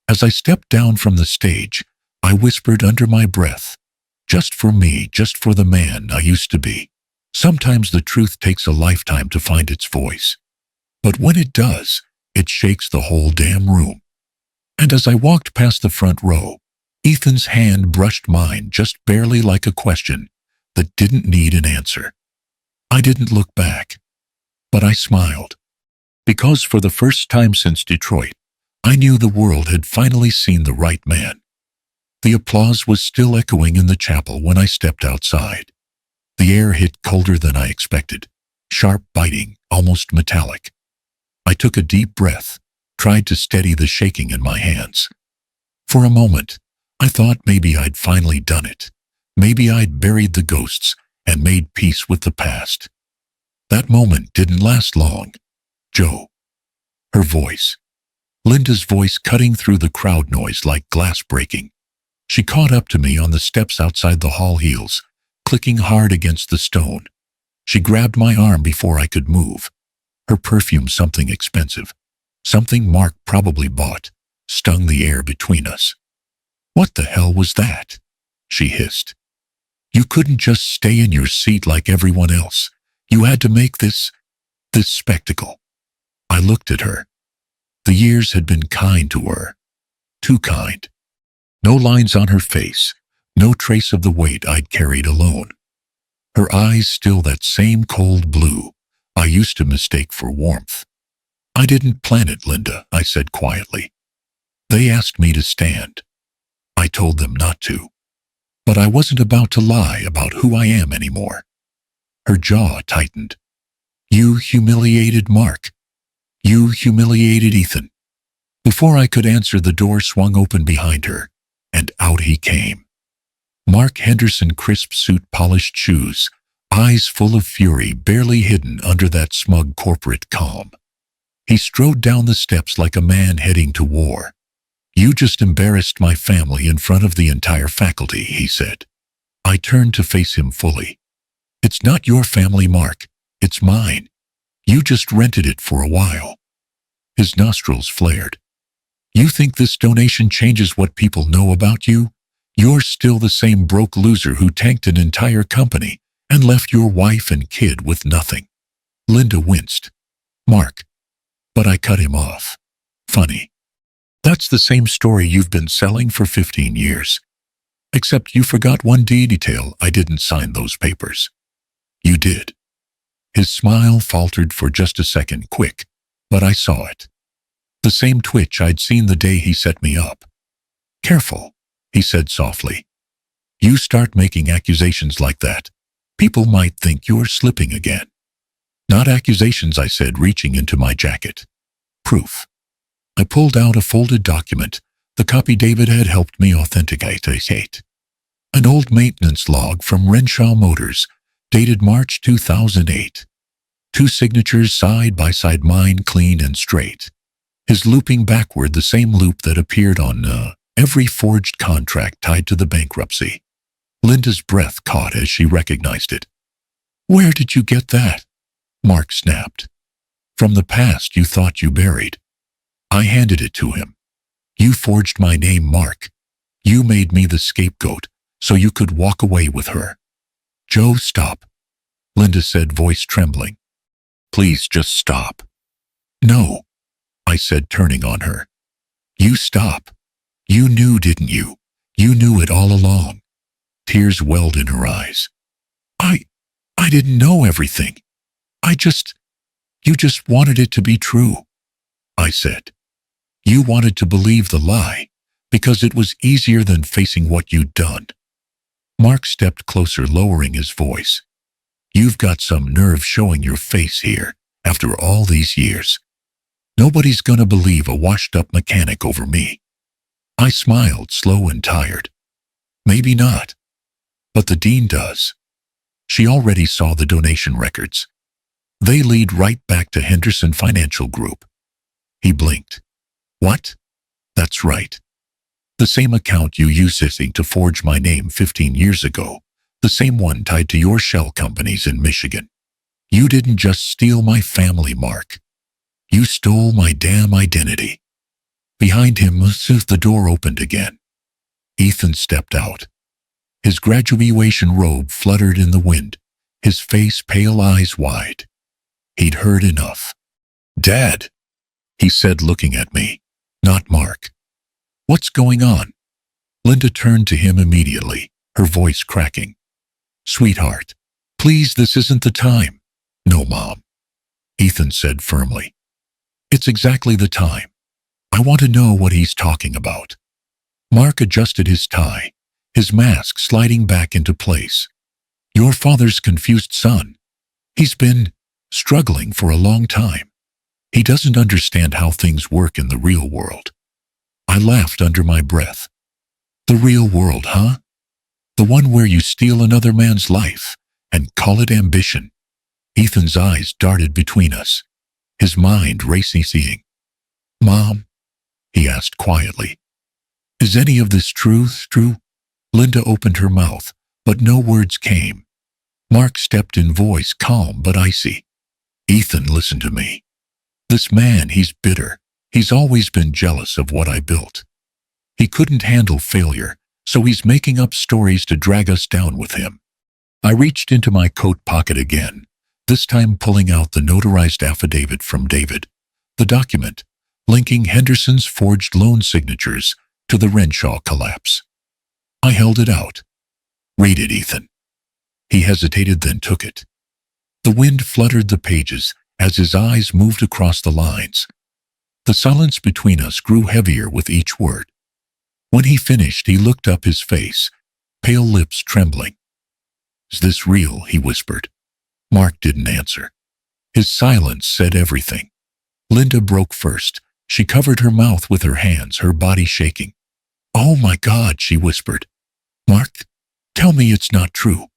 As I stepped down from the stage, I whispered under my breath, "Just for me, just for the man I used to be." Sometimes the truth takes a lifetime to find its voice. But when it does, it shakes the whole damn room. And as I walked past the front row, Ethan's hand brushed mine just barely, like a question that didn't need an answer. I didn't look back, but I smiled. Because for the first time since Detroit, I knew the world had finally seen the right man. The applause was still echoing in the chapel when I stepped outside. The air hit colder than I expected, sharp, biting, almost metallic. I took a deep breath, tried to steady the shaking in my hands. For a moment, I thought maybe I'd finally done it. Maybe I'd buried the ghosts and made peace with the past. That moment didn't last long. Joe. Her voice. Linda's voice cutting through the crowd noise like glass breaking. She caught up to me on the steps outside the hall heels, clicking hard against the stone. She grabbed my arm before I could move. Her perfume, something expensive, something Mark probably bought, stung the air between us. "What the hell was that?" she hissed. "You couldn't just stay in your seat like everyone else. You had to make this spectacle." I looked at her. The years had been kind to her. Too kind. No lines on her face, no trace of the weight I'd carried alone. Her eyes still that same cold blue I used to mistake for warmth. "I didn't plan it, Linda," I said quietly. "They asked me to stand. I told them not to. But I wasn't about to lie about who I am anymore." Her jaw tightened. "You humiliated Mark. You humiliated Ethan." Before I could answer, the door swung open behind her, and out he came. Mark Henderson, crisp suit, polished shoes, eyes full of fury barely hidden under that smug corporate calm. He strode down the steps like a man heading to war. "You just embarrassed my family in front of the entire faculty," he said. I turned to face him fully. "It's not your family, Mark. It's mine. You just rented it for a while." His nostrils flared. "You think this donation changes what people know about you? You're still the same broke loser who tanked an entire company and left your wife and kid with nothing." Linda winced. "Mark." But I cut him off. "Funny. That's the same story you've been selling for 15 years. Except you forgot one detail. I didn't sign those papers." "You did." His smile faltered for just a second, quick, but I saw it. The same twitch I'd seen the day he set me up. "Careful," he said softly. "You start making accusations like that, people might think you're slipping again." "Not accusations," I said, reaching into my jacket. "Proof." I pulled out a folded document, the copy David had helped me authenticate. An old maintenance log from Renshaw Motors, dated March 2008. 2 signatures side by side, mine clean and straight. His looping backward, the same loop that appeared on every forged contract tied to the bankruptcy. Linda's breath caught as she recognized it. "Where did you get that?" Mark snapped. "From the past you thought you buried." I handed it to him. "You forged my name, Mark. You made me the scapegoat so you could walk away with her." "Joe, stop," Linda said, voice trembling. "Please just stop." "No," I said, turning on her. "You stop. You knew, didn't you? You knew it all along." Tears welled in her eyes. I didn't know everything. You just wanted it to be true," I said. "You wanted to believe the lie because it was easier than facing what you'd done." Mark stepped closer, lowering his voice. "You've got some nerve showing your face here after all these years. Nobody's gonna believe a washed-up mechanic over me." I smiled, slow and tired. "Maybe not. But the dean does." She already saw the donation records. They lead right back to Henderson Financial Group. He blinked. "What?" "That's right. The same account you used to forge my name 15 years ago. The same one tied to your shell companies in Michigan. You didn't just steal my family, Mark. You stole my damn identity." Behind him, the door opened again. Ethan stepped out. His graduation robe fluttered in the wind, his face pale, eyes wide. He'd heard enough. "Dad," he said, looking at me, not Mark. "What's going on?" Linda turned to him immediately, her voice cracking. "Sweetheart, please, this isn't the time." "No, Mom," Ethan said firmly. "It's exactly the time. I want to know what he's talking about." Mark adjusted his tie, his mask sliding back into place. Your father's confused son. He's been struggling for a long time. He doesn't understand how things work in the real world. I laughed under my breath. The real world, huh? The one where you steal another man's life and call it ambition. Ethan's eyes darted between us, his mind racing. Mom, he asked quietly, is any of this true? Linda opened her mouth, but no words came. Mark stepped in, voice calm but icy. Ethan, listen to me. This man, he's bitter. He's always been jealous of what I built. He couldn't handle failure, so he's making up stories to drag us down with him. I reached into my coat pocket again, this time pulling out the notarized affidavit from David, the document linking Henderson's forged loan signatures to the Renshaw collapse. I held it out. Read it, Ethan. He hesitated, then took it. The wind fluttered the pages as his eyes moved across the lines. The silence between us grew heavier with each word. When he finished, he looked up, his face, pale lips trembling. Is this real? He whispered. Mark didn't answer. His silence said everything. Linda broke first. She covered her mouth with her hands, her body shaking. Oh my God, she whispered. Mark, tell me it's not true.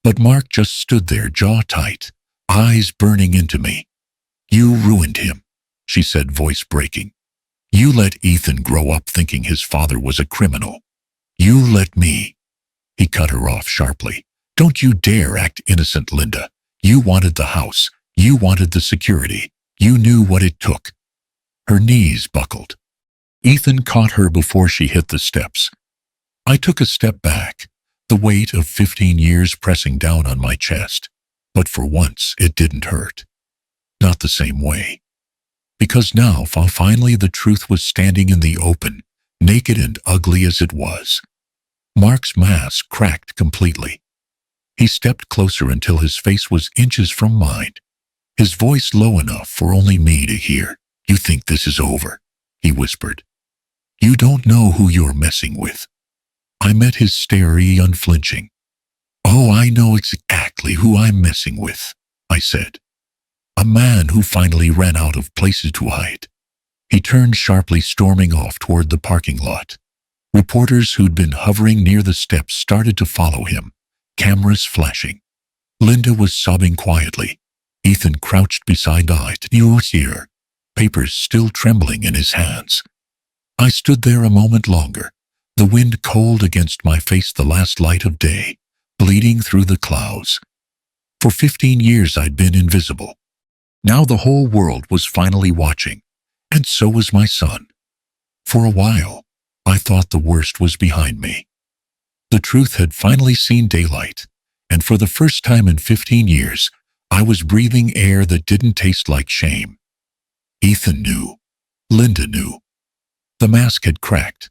But Mark just stood there, jaw tight, eyes burning into me. You ruined him, she said, voice breaking. You let Ethan grow up thinking his father was a criminal. You let me. He cut her off sharply. Don't you dare act innocent, Linda. You wanted the house. You wanted the security. You knew what it took. Her knees buckled. Ethan caught her before she hit the steps. I took a step back, the weight of 15 years pressing down on my chest. But for once, it didn't hurt. Not the same way. Because now, finally, the truth was standing in the open, naked and ugly as it was. Mark's mask cracked completely. He stepped closer until his face was inches from mine, his voice low enough for only me to hear. You think this is over, he whispered. You don't know who you're messing with. I met his stare, unflinching. Oh, I know exactly who I'm messing with, I said. A man who finally ran out of places to hide. He turned sharply, storming off toward the parking lot. Reporters who'd been hovering near the steps started to follow him, cameras flashing. Linda was sobbing quietly. Ethan crouched beside her, papers still trembling in his hands. I stood there a moment longer, the wind cold against my face, the last light of day, bleeding through the clouds. For 15 years I'd been invisible. Now the whole world was finally watching, and so was my son. For a while, I thought the worst was behind me. The truth had finally seen daylight, and for the first time in 15 years, I was breathing air that didn't taste like shame. Ethan knew. Linda knew. The mask had cracked.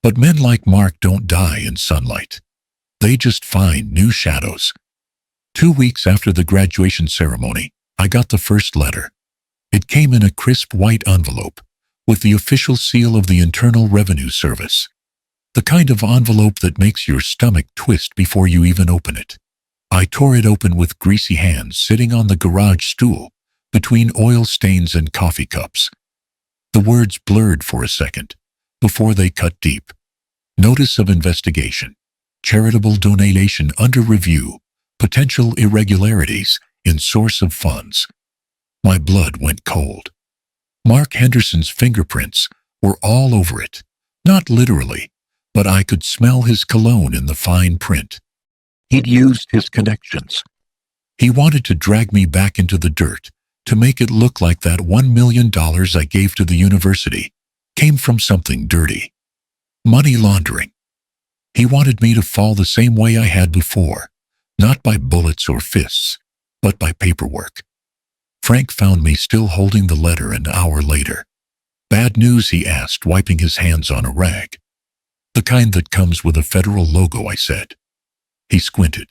But men like Mark don't die in sunlight. They just find new shadows. 2 weeks after the graduation ceremony, I got the first letter. It came in a crisp white envelope with the official seal of the Internal Revenue Service. The kind of envelope that makes your stomach twist before you even open it. I tore it open with greasy hands, sitting on the garage stool between oil stains and coffee cups. The words blurred for a second before they cut deep. Notice of investigation. Charitable donation under review. Potential irregularities in source of funds. My blood went cold. Mark Henderson's fingerprints were all over it. Not literally, but I could smell his cologne in the fine print. He'd used his connections. He wanted to drag me back into the dirt, to make it look like that $1 million I gave to the university came from something dirty. Money laundering. He wanted me to fall the same way I had before, not by bullets or fists, but by paperwork. Frank found me still holding the letter an hour later. Bad news, he asked, wiping his hands on a rag. The kind that comes with a federal logo, I said. He squinted.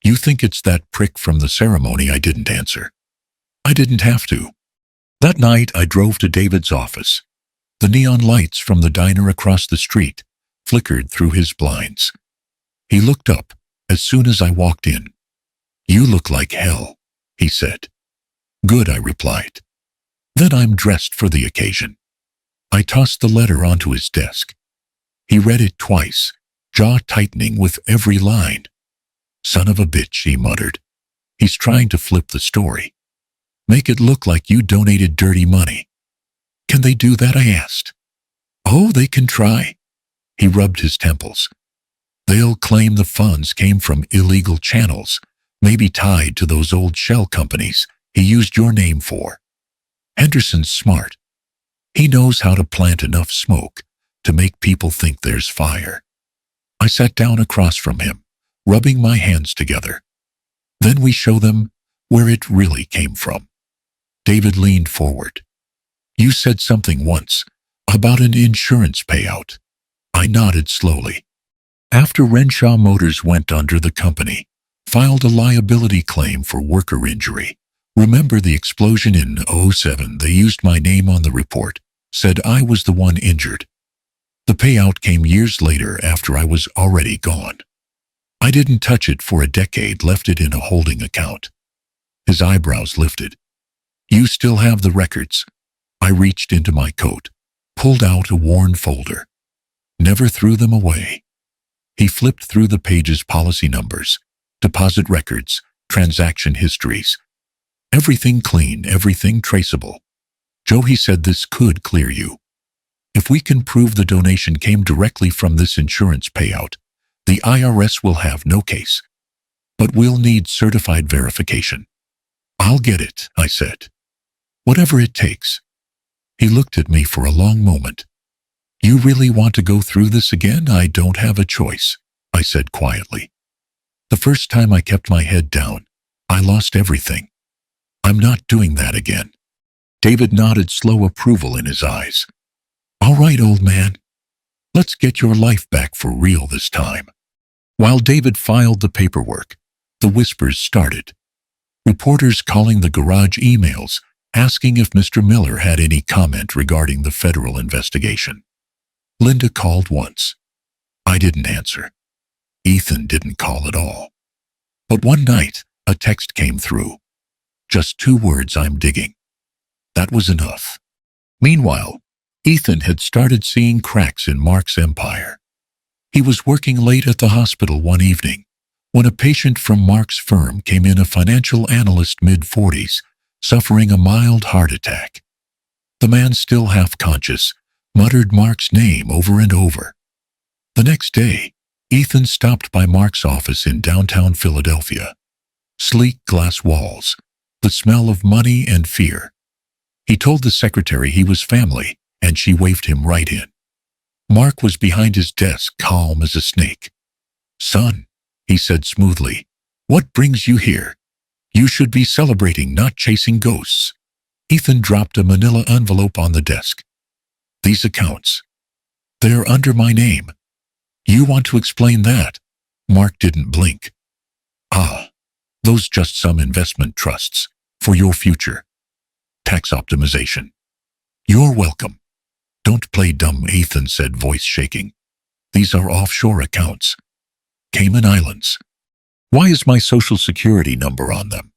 You think it's that prick from the ceremony? I didn't answer. I didn't have to. That night I drove to David's office. The neon lights from the diner across the street flickered through his blinds. He looked up, as soon as I walked in. "You look like hell," he said. "Good," I replied. "Then I'm dressed for the occasion." I tossed the letter onto his desk. He read it twice, jaw tightening with every line. "Son of a bitch," he muttered. "He's trying to flip the story. Make it look like you donated dirty money." "Can they do that?" I asked. "Oh, they can try." He rubbed his temples. "They'll claim the funds came from illegal channels, maybe tied to those old shell companies he used your name for. Henderson's smart. He knows how to plant enough smoke to make people think there's fire." I sat down across from him, rubbing my hands together. "Then we show them where it really came from." David leaned forward. "You said something once about an insurance payout." I nodded slowly. "After Renshaw Motors went under, the company filed a liability claim for worker injury. Remember the explosion in '07? They used my name on the report, said I was the one injured. The payout came years later after I was already gone. I didn't touch it for a decade, left it in a holding account." His eyebrows lifted. "You still have the records?" I reached into my coat, pulled out a worn folder. "Never threw them away." He flipped through the pages: policy numbers, deposit records, transaction histories. Everything clean, everything traceable. "Joe," he said, "this could clear you. If we can prove the donation came directly from this insurance payout, the IRS will have no case. But we'll need certified verification." "I'll get it," I said. "Whatever it takes." He looked at me for a long moment. "You really want to go through this again?" "I don't have a choice," I said quietly. "The first time I kept my head down, I lost everything. I'm not doing that again." David nodded, slow approval in his eyes. "All right, old man. Let's get your life back for real this time." While David filed the paperwork, the whispers started. Reporters calling the garage, emails asking if Mr. Miller had any comment regarding the federal investigation. Linda called once. I didn't answer. Ethan didn't call at all. But one night, a text came through. Just 2 words: "I'm digging." That was enough. Meanwhile, Ethan had started seeing cracks in Mark's empire. He was working late at the hospital one evening when a patient from Mark's firm came in, a financial analyst, mid-40s, suffering a mild heart attack. The man, still half conscious, muttered Mark's name over and over. The next day, Ethan stopped by Mark's office in downtown Philadelphia. Sleek glass walls, the smell of money and fear. He told the secretary he was family, and she waved him right in. Mark was behind his desk, calm as a snake. "Son," he said smoothly, "what brings you here? You should be celebrating, not chasing ghosts." Ethan dropped a manila envelope on the desk. "These accounts, they're under my name." "You want to explain that?" Mark didn't blink. "Ah, those just some investment trusts for your future. Tax optimization." "You're welcome." "Don't play dumb," Ethan said, voice shaking. "These are offshore accounts. Cayman Islands. Why is my social security number on them?"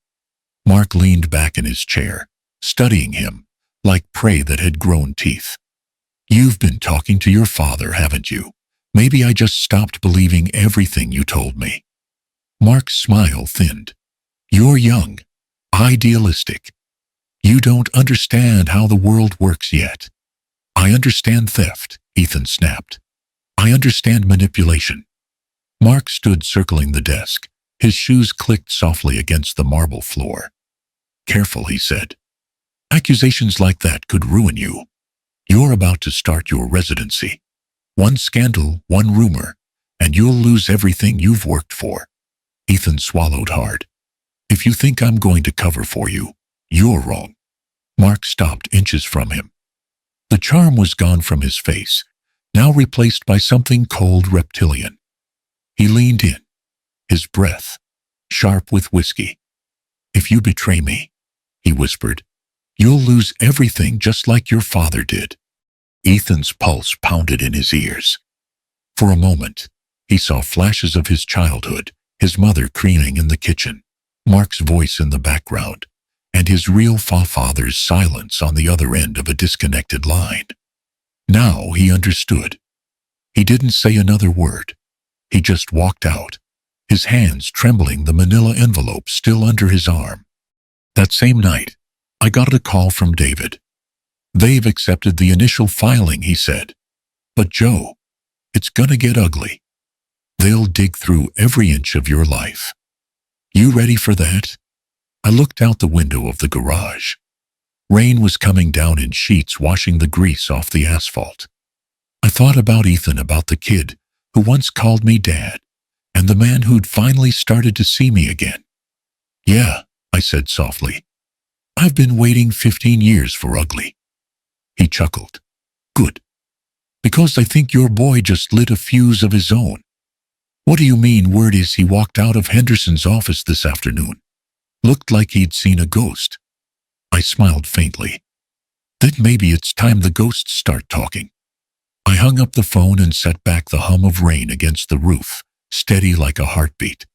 Mark leaned back in his chair, studying him like prey that had grown teeth. "You've been talking to your father, haven't you? Maybe I just stopped believing everything you told me." Mark's smile thinned. "You're young, idealistic. You don't understand how the world works yet." "I understand theft," Ethan snapped. "I understand manipulation." Mark stood circling the desk. His shoes clicked softly against the marble floor. "Careful," he said. "Accusations like that could ruin you. You're about to start your residency. One scandal, one rumor, and you'll lose everything you've worked for." Ethan swallowed hard. "If you think I'm going to cover for you, you're wrong." Mark stopped inches from him. The charm was gone from his face, now replaced by something cold, reptilian. He leaned in, his breath sharp with whiskey. "If you betray me," he whispered, "you'll lose everything just like your father did." Ethan's pulse pounded in his ears. For a moment, he saw flashes of his childhood, his mother cleaning in the kitchen, Mark's voice in the background, and his real father's silence on the other end of a disconnected line. Now he understood. He didn't say another word. He just walked out, his hands trembling, the manila envelope still under his arm. That same night, I got a call from David. "They've accepted the initial filing," he said. "But Joe, it's gonna get ugly. They'll dig through every inch of your life. You ready for that?" I looked out the window of the garage. Rain was coming down in sheets, washing the grease off the asphalt. I thought about Ethan, about the kid who once called me Dad, and the man who'd finally started to see me again. "Yeah," I said softly. "I've been waiting 15 years for ugly." He chuckled. "Good. Because I think your boy just lit a fuse of his own." "What do you mean?" Word is he walked out of Henderson's office this afternoon. Looked like he'd seen a ghost. I smiled faintly. Then maybe it's time the ghosts start talking. I hung up the phone and set back, the hum of rain against the roof, steady like a heartbeat.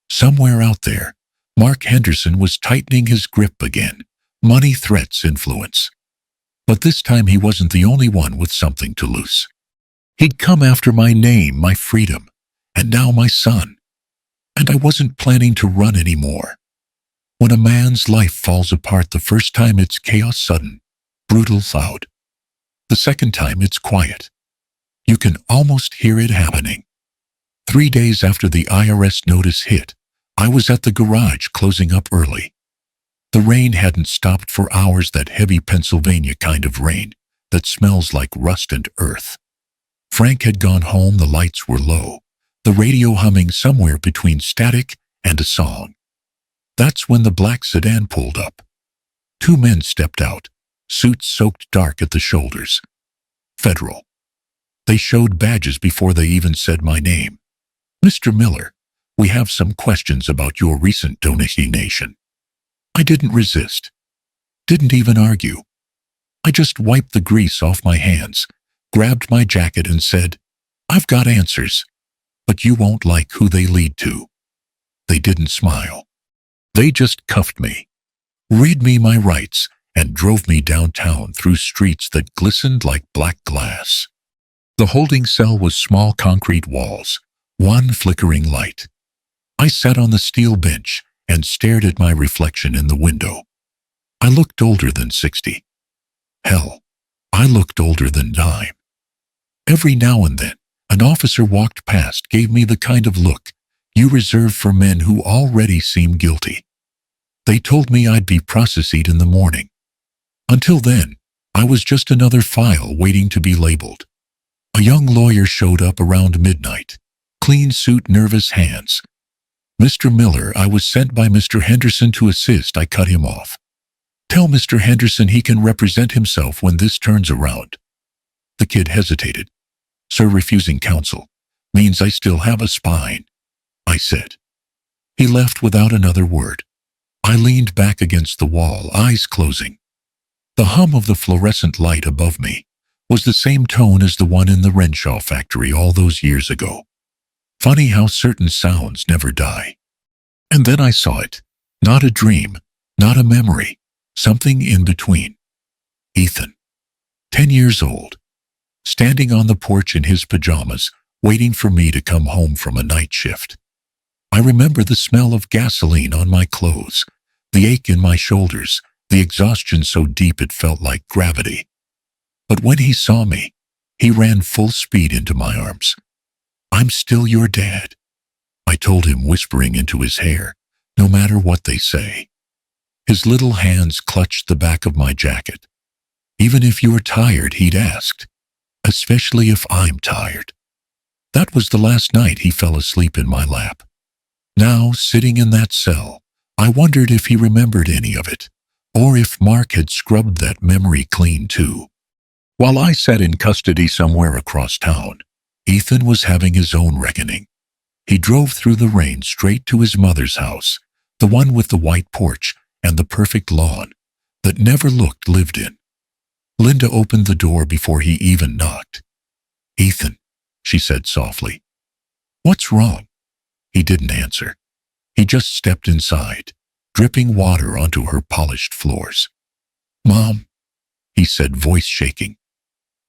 Somewhere out there, Mark Henderson was tightening his grip again, money, threats, influence. But this time he wasn't the only one with something to lose. He'd come after my name, my freedom, and now my son. And I wasn't planning to run anymore. When a man's life falls apart, the first time it's chaos, sudden, brutal, loud. The second time it's quiet. You can almost hear it happening. 3 days after the IRS notice hit, I was at the garage closing up early. The rain hadn't stopped for hours, that heavy Pennsylvania kind of rain that smells like rust and earth. Frank had gone home, the lights were low, the radio humming somewhere between static and a song. That's when the black sedan pulled up. 2 men stepped out, suits soaked dark at the shoulders. Federal. They showed badges before they even said my name. "Mr. Miller, we have some questions about your recent donation." I didn't resist. Didn't even argue. I just wiped the grease off my hands, grabbed my jacket and said, "I've got answers, but you won't like who they lead to." They didn't smile. They just cuffed me, read me my rights, and drove me downtown through streets that glistened like black glass. The holding cell was small concrete walls, one flickering light. I sat on the steel bench and stared at my reflection in the window. I looked older than 60. Hell, I looked older than dime. Every now and then, an officer walked past, gave me the kind of look you reserve for men who already seem guilty. They told me I'd be processed in the morning. Until then, I was just another file waiting to be labeled. A young lawyer showed up around midnight, clean suit, nervous hands. "Mr. Miller, I was sent by Mr. Henderson to assist." I cut him off. "Tell Mr. Henderson he can represent himself when this turns around." The kid hesitated. "Sir, refusing counsel means I still have a spine," I said. He left without another word. I leaned back against the wall, eyes closing. The hum of the fluorescent light above me was the same tone as the one in the Renshaw factory all those years ago. Funny how certain sounds never die. And then I saw it. Not a dream, not a memory, something in between. Ethan, 10 years old, standing on the porch in his pajamas, waiting for me to come home from a night shift. I remember the smell of gasoline on my clothes, the ache in my shoulders, the exhaustion so deep it felt like gravity. But when he saw me, he ran full speed into my arms. "I'm still your dad," I told him, whispering into his hair, "no matter what they say." His little hands clutched the back of my jacket. "Even if you're tired," he'd asked, "especially if I'm tired." That was the last night he fell asleep in my lap. Now, sitting in that cell, I wondered if he remembered any of it, or if Mark had scrubbed that memory clean too. While I sat in custody somewhere across town, Ethan was having his own reckoning. He drove through the rain straight to his mother's house, the one with the white porch and the perfect lawn that never looked lived in. Linda opened the door before he even knocked. "Ethan," she said softly. "What's wrong?" He didn't answer. He just stepped inside, dripping water onto her polished floors. "Mom," he said, voice shaking.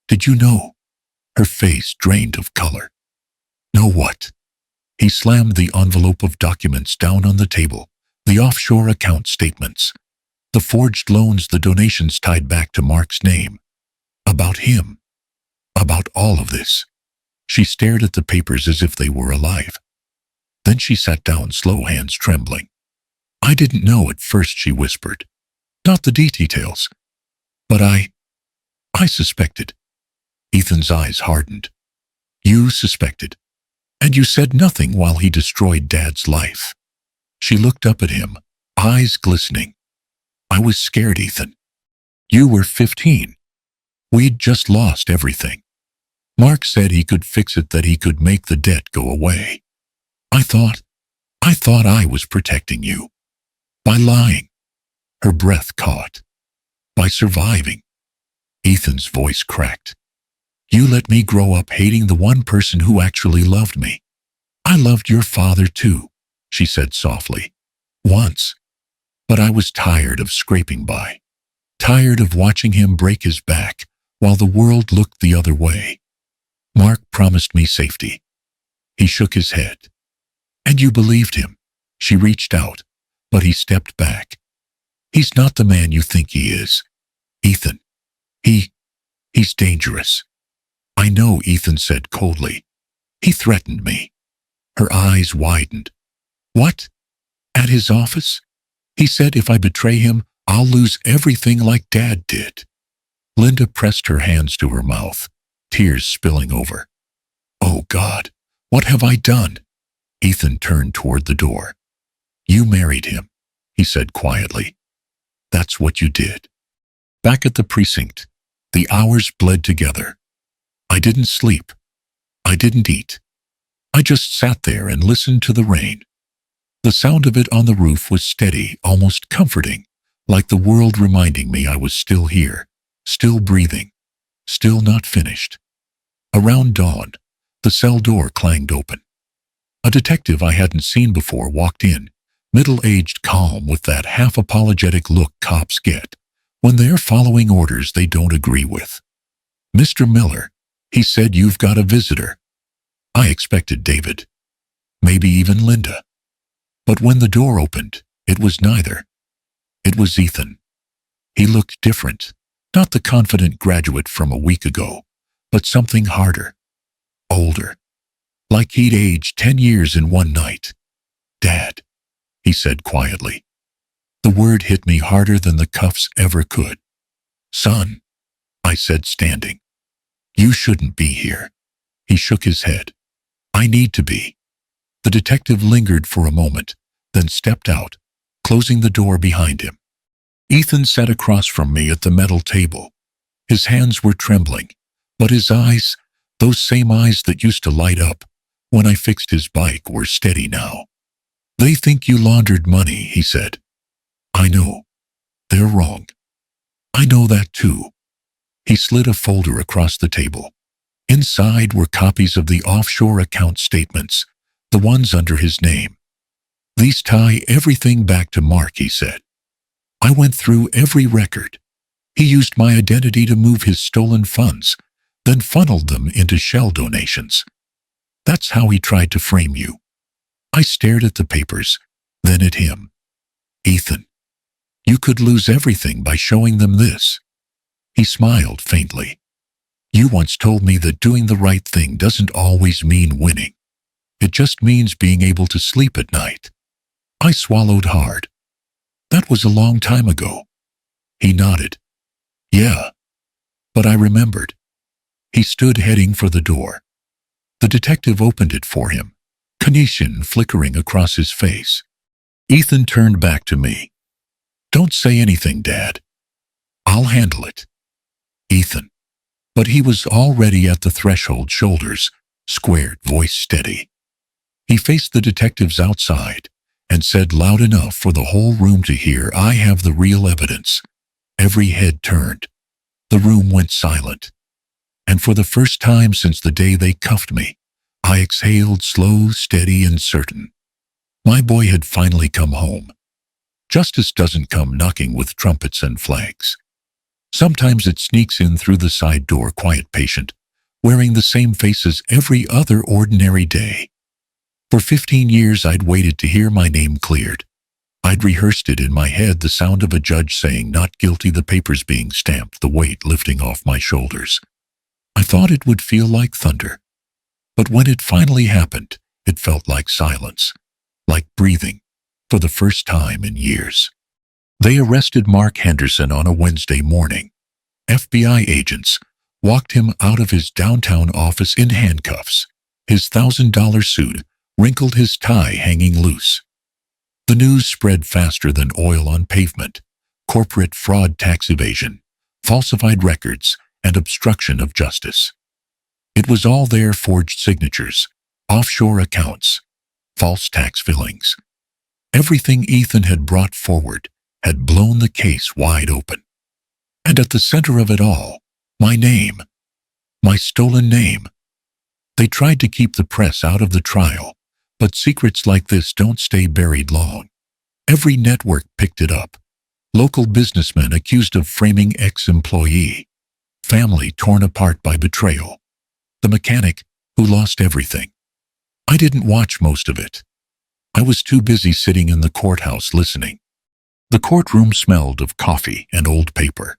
"Did you know?" Her face drained of color. "Know what?" He slammed the envelope of documents down on the table, the offshore account statements, the forged loans, the donations tied back to Mark's name. About him. About all of this. She stared at the papers as if they were alive. Then she sat down, slow, hands trembling. "I didn't know at first," she whispered. "Not the details. But I suspected." Ethan's eyes hardened. "You suspected. And you said nothing while he destroyed Dad's life." She looked up at him, eyes glistening. "I was scared, Ethan. You were 15. We'd just lost everything. Mark said he could fix it, that he could make the debt go away. I thought I was protecting you. By lying." Her breath caught. "By surviving." Ethan's voice cracked. "You let me grow up hating the one person who actually loved me. I loved your father too," she said softly. "Once. But I was tired of scraping by. Tired of watching him break his back while the world looked the other way. Mark promised me safety." He shook his head. "And you believed him." She reached out, but he stepped back. "He's not the man you think he is, Ethan. He's dangerous." "I know," Ethan said coldly. "He threatened me." Her eyes widened. "What? At his office? He said if I betray him, I'll lose everything like Dad did." Linda pressed her hands to her mouth, tears spilling over. "Oh God, what have I done?" Ethan turned toward the door. "You married him," he said quietly. "That's what you did." Back at the precinct, the hours bled together. I didn't sleep. I didn't eat. I just sat there and listened to the rain. The sound of it on the roof was steady, almost comforting, like the world reminding me I was still here, still breathing, still not finished. Around dawn, the cell door clanged open. A detective I hadn't seen before walked in, middle-aged, calm, with that half-apologetic look cops get when they're following orders they don't agree with. "Mr. Miller," he said, "you've got a visitor." I expected David, maybe even Linda. But when the door opened, it was neither. It was Ethan. He looked different, not the confident graduate from a week ago, but something harder, older, like he'd aged 10 years in one night. "Dad," he said quietly. The word hit me harder than the cuffs ever could. "Son," I said, standing. "You shouldn't be here." He shook his head. "I need to be." The detective lingered for a moment, then stepped out, closing the door behind him. Ethan sat across from me at the metal table. His hands were trembling, but his eyes, those same eyes that used to light up when I fixed his bike, were steady now. "They think you laundered money," he said. "I know. They're wrong. I know that too." He slid a folder across the table. Inside were copies of the offshore account statements, the ones under his name. "These tie everything back to Mark," he said. "I went through every record. He used my identity to move his stolen funds, then funneled them into shell donations. That's how he tried to frame you." I stared at the papers, then at him. "Ethan, you could lose everything by showing them this." He smiled faintly. "You once told me that doing the right thing doesn't always mean winning. It just means being able to sleep at night." I swallowed hard. "That was a long time ago." He nodded. "Yeah." But I remembered. He stood heading for the door. The detective opened it for him, cognition flickering across his face. Ethan turned back to me. "Don't say anything, Dad. I'll handle it." Ethan. But he was already at the threshold, shoulders squared, voice steady. He faced the detectives outside and said loud enough for the whole room to hear, "I have the real evidence." Every head turned. The room went silent. And for the first time since the day they cuffed me, I exhaled, slow, steady, and certain. My boy had finally come home. Justice doesn't come knocking with trumpets and flags. Sometimes it sneaks in through the side door, quiet, patient, wearing the same face as every other ordinary day. For 15 years I'd waited to hear my name cleared. I'd rehearsed it in my head, the sound of a judge saying not guilty, the papers being stamped, the weight lifting off my shoulders. I thought it would feel like thunder. But when it finally happened, it felt like silence, like breathing, for the first time in years. They arrested Mark Henderson on a Wednesday morning. FBI agents walked him out of his downtown office in handcuffs, his $1,000 suit wrinkled, his tie hanging loose. The news spread faster than oil on pavement: corporate fraud, tax evasion, falsified records, and obstruction of justice. It was all there: forged signatures, offshore accounts, false tax fillings. Everything Ethan had brought forward had blown the case wide open. And at the center of it all, my name, my stolen name. They tried to keep the press out of the trial, but secrets like this don't stay buried long. Every network picked it up. Local businessmen accused of framing ex-employee. Family torn apart by betrayal. The mechanic who lost everything. I didn't watch most of it. I was too busy sitting in the courthouse listening. The courtroom smelled of coffee and old paper.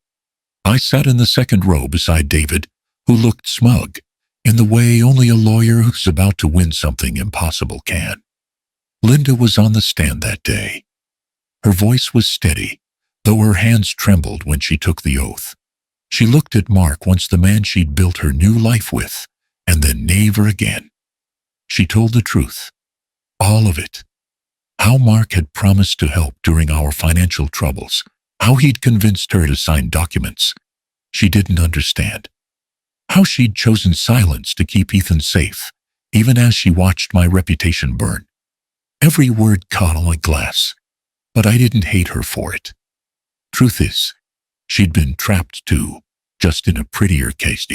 I sat in the second row beside David, who looked smug, in the way only a lawyer who's about to win something impossible can. Linda was on the stand that day. Her voice was steady, though her hands trembled when she took the oath. She looked at Mark, once the man she'd built her new life with, and then never again. She told the truth. All of it. How Mark had promised to help during our financial troubles. How he'd convinced her to sign documents she didn't understand. How she'd chosen silence to keep Ethan safe, even as she watched my reputation burn. Every word caught like glass, but I didn't hate her for it. Truth is, she'd been trapped too, just in a prettier case.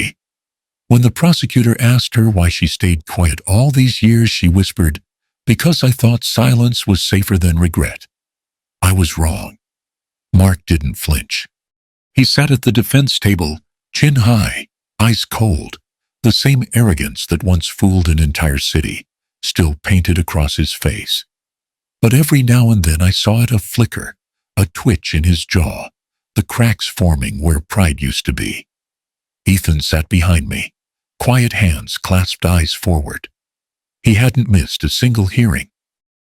When the prosecutor asked her why she stayed quiet all these years, she whispered, "Because I thought silence was safer than regret." I was wrong. Mark didn't flinch. He sat at the defense table, chin high, eyes cold, the same arrogance that once fooled an entire city, still painted across his face. But every now and then I saw it, a flicker, a twitch in his jaw, the cracks forming where pride used to be. Ethan sat behind me, quiet hands clasped, eyes forward. He hadn't missed a single hearing.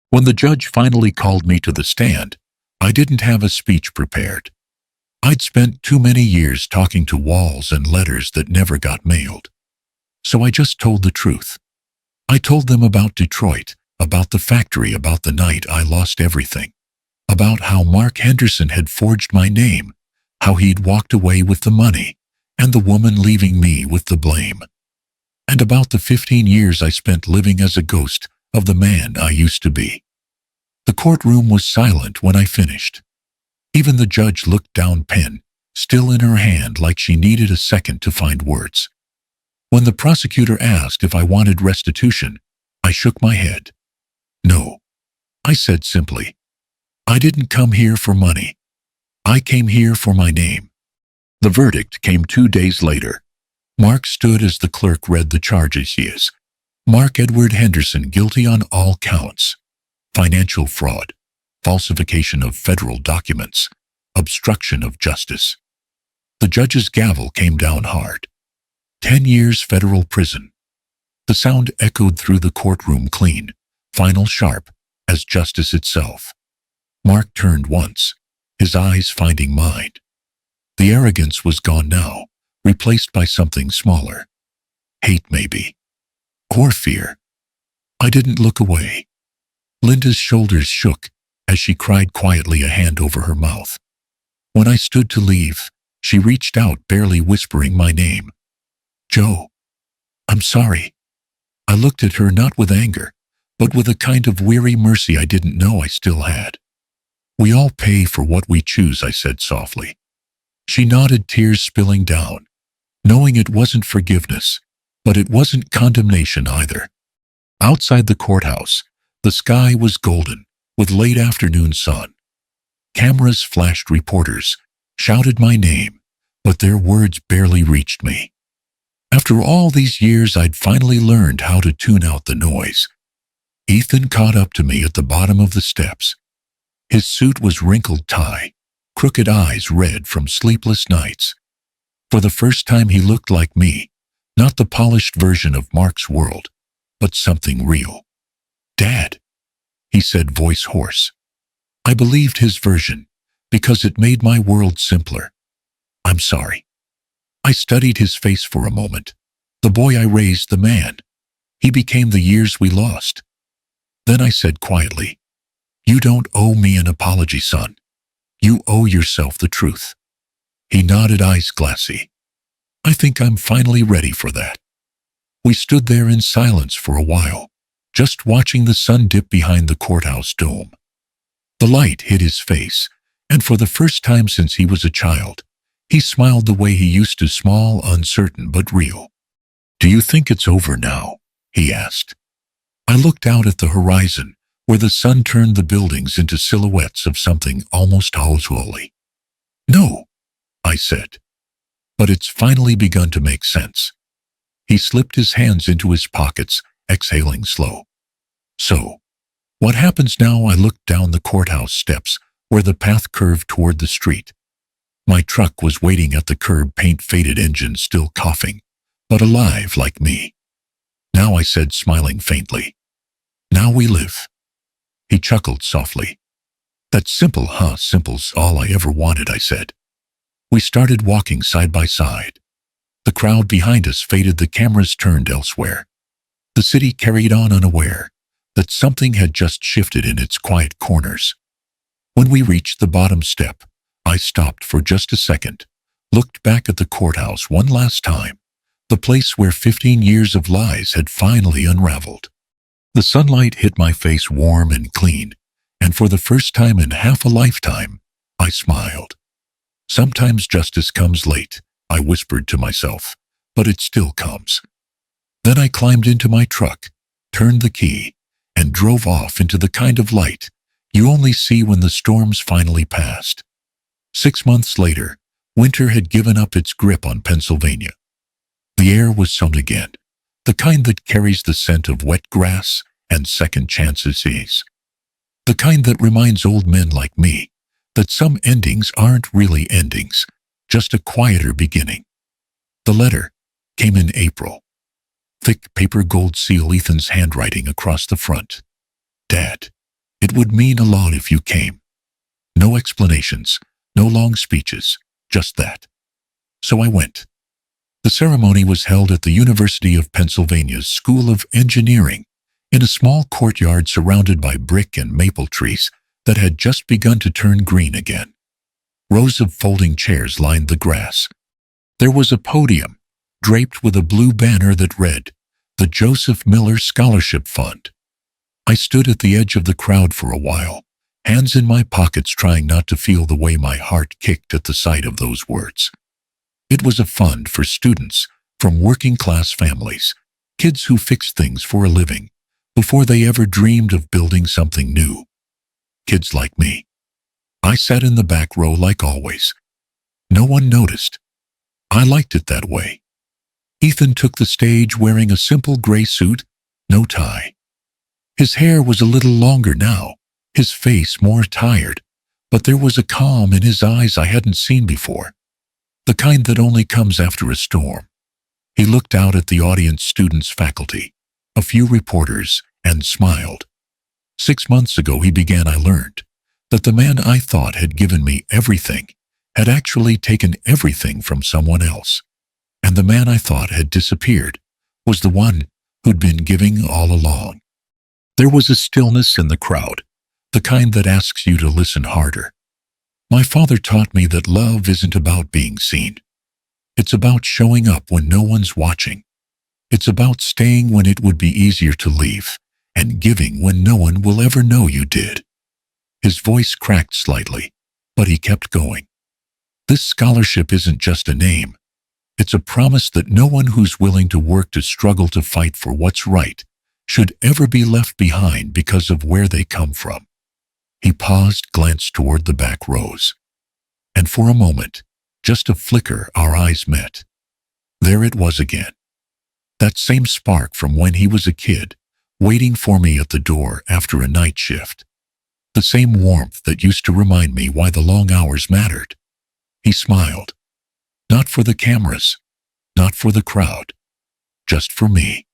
When the judge finally called me to the stand, I didn't have a speech prepared. I'd spent too many years talking to walls and letters that never got mailed. So I just told the truth. I told them about Detroit, about the factory, about the night I lost everything, about how Mark Henderson had forged my name, how he'd walked away with the money, and the woman leaving me with the blame, and about the 15 years I spent living as a ghost of the man I used to be. The courtroom was silent when I finished. Even the judge looked down, pen still in her hand, like she needed a second to find words. When the prosecutor asked if I wanted restitution, I shook my head. No, I said simply. I didn't come here for money. I came here for my name. The verdict came 2 days later. Mark stood as the clerk read the charges. He is Mark Edward Henderson, guilty on all counts: financial fraud, falsification of federal documents, obstruction of justice. The judge's gavel came down hard. 10 years federal prison. The sound echoed through the courtroom, clean, final, sharp, as justice itself. Mark turned once, his eyes finding mine. The arrogance was gone now, replaced by something smaller. Hate, maybe. Or fear. I didn't look away. Linda's shoulders shook as she cried quietly, a hand over her mouth. When I stood to leave, she reached out, barely whispering my name. "Joe, I'm sorry." I looked at her, not with anger, but with a kind of weary mercy I didn't know I still had. "We all pay for what we choose," I said softly. She nodded, tears spilling down, knowing it wasn't forgiveness, but it wasn't condemnation either. Outside the courthouse, The sky was golden, with late afternoon sun. Cameras flashed, reporters shouted my name, but their words barely reached me. After all these years, I'd finally learned how to tune out the noise. Ethan caught up to me at the bottom of the steps. His suit was wrinkled tie, crooked eyes red from sleepless nights. For the first time he looked like me, not the polished version of Mark's world, but something real. "Dad," he said, voice hoarse. I believed his version, because it made my world simpler. "I'm sorry." I studied his face for a moment. The boy I raised, the man. He became the years we lost. Then I said quietly, "You don't owe me an apology, son. You owe yourself the truth." He nodded, eyes glassy. "I think I'm finally ready for that." We stood there in silence for a while, just watching the sun dip behind the courthouse dome. The light hit his face, and for the first time since he was a child, he smiled the way he used to, small, uncertain, but real. "Do you think it's over now?" he asked. I looked out at the horizon, where the sun turned the buildings into silhouettes of something almost holy. "No," I said. "But it's finally begun to make sense." He slipped his hands into his pockets, exhaling slow. "So, what happens now?" I looked down the courthouse steps, where the path curved toward the street. My truck was waiting at the curb, paint-faded engine still coughing, but alive like me. "Now," I said, smiling faintly. "Now we live." He chuckled softly. "That's simple, huh?" "Simple's all I ever wanted," I said. We started walking side by side. The crowd behind us faded, the cameras turned elsewhere. The city carried on, unaware that something had just shifted in its quiet corners. When we reached the bottom step, I stopped for just a second, looked back at the courthouse one last time, the place where 15 years of lies had finally unraveled. The sunlight hit my face warm and clean, and for the first time in half a lifetime, I smiled. "Sometimes justice comes late," I whispered to myself, "but it still comes." Then I climbed into my truck, turned the key, and drove off into the kind of light you only see when the storms finally passed. 6 months later, winter had given up its grip on Pennsylvania. The air was sun again, the kind that carries the scent of wet grass and second chances, the kind that reminds old men like me that some endings aren't really endings, just a quieter beginning. The letter came in April. Thick paper, gold seal, Ethan's handwriting across the front. "Dad, it would mean a lot if you came." No explanations, no long speeches, just that. So I went. The ceremony was held at the University of Pennsylvania's School of Engineering, in a small courtyard surrounded by brick and maple trees that had just begun to turn green again. Rows of folding chairs lined the grass. There was a podium, draped with a blue banner that read, "The Joseph Miller Scholarship Fund." I stood at the edge of the crowd for a while, hands in my pockets, trying not to feel the way my heart kicked at the sight of those words. It was a fund for students from working-class families, kids who fixed things for a living before they ever dreamed of building something new. Kids like me. I sat in the back row like always. No one noticed. I liked it that way. Ethan took the stage wearing a simple gray suit, no tie. His hair was a little longer now, his face more tired, but there was a calm in his eyes I hadn't seen before, the kind that only comes after a storm. He looked out at the audience, students, faculty, a few reporters, and smiled. 6 months ago, he began, I learned that the man I thought had given me everything had actually taken everything from someone else. And the man I thought had disappeared was the one who'd been giving all along. There was a stillness in the crowd, the kind that asks you to listen harder. My father taught me that love isn't about being seen. It's about showing up when no one's watching. It's about staying when it would be easier to leave, and giving when no one will ever know you did. His voice cracked slightly, but he kept going. This scholarship isn't just a name. It's a promise that no one who's willing to work, to struggle, to fight for what's right should ever be left behind because of where they come from. He paused, glanced toward the back rows. And for a moment, just a flicker, our eyes met. There it was again. That same spark from when he was a kid, waiting for me at the door after a night shift. The same warmth that used to remind me why the long hours mattered. He smiled. Not for the cameras, not for the crowd, just for me.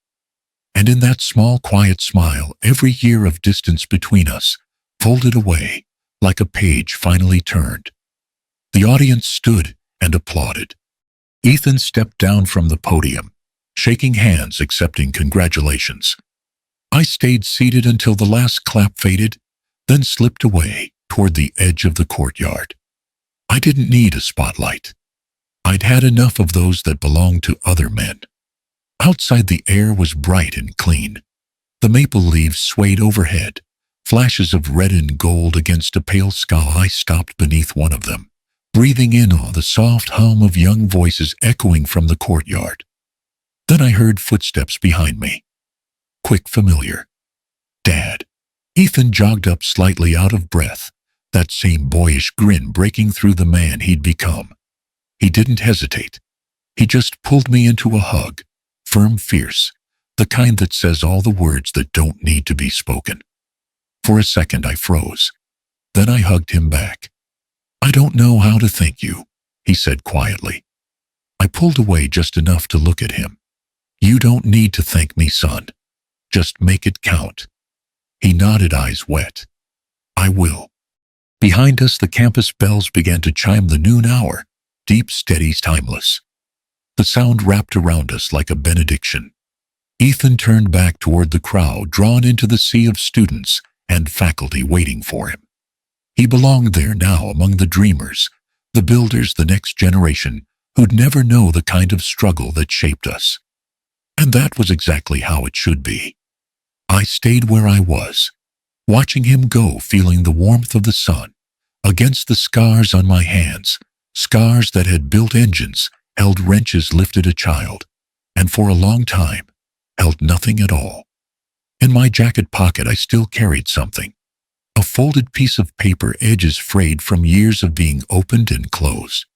And in that small, quiet smile, every year of distance between us folded away like a page finally turned. The audience stood and applauded. Ethan stepped down from the podium, shaking hands, accepting congratulations. I stayed seated until the last clap faded, then slipped away toward the edge of the courtyard. I didn't need a spotlight. I'd had enough of those that belonged to other men. Outside, the air was bright and clean. The maple leaves swayed overhead, flashes of red and gold against a pale sky. I stopped beneath one of them, breathing in all the soft hum of young voices echoing from the courtyard. Then I heard footsteps behind me. Quick, familiar. Dad. Ethan jogged up, slightly out of breath, that same boyish grin breaking through the man he'd become. He didn't hesitate. He just pulled me into a hug, firm, fierce, the kind that says all the words that don't need to be spoken. For a second I froze. Then I hugged him back. I don't know how to thank you, he said quietly. I pulled away just enough to look at him. You don't need to thank me, son. Just make it count. He nodded, eyes wet. I will. Behind us, the campus bells began to chime the noon hour, deep, steady, timeless. The sound wrapped around us like a benediction. Ethan turned back toward the crowd, drawn into the sea of students and faculty waiting for him. He belonged there now, among the dreamers, the builders, the next generation, who'd never know the kind of struggle that shaped us. And that was exactly how it should be. I stayed where I was, watching him go, feeling the warmth of the sun against the scars on my hands, scars that had built engines, held wrenches, lifted a child, and for a long time held nothing at all. In my jacket pocket I still carried something, a folded piece of paper, edges frayed from years of being opened and closed.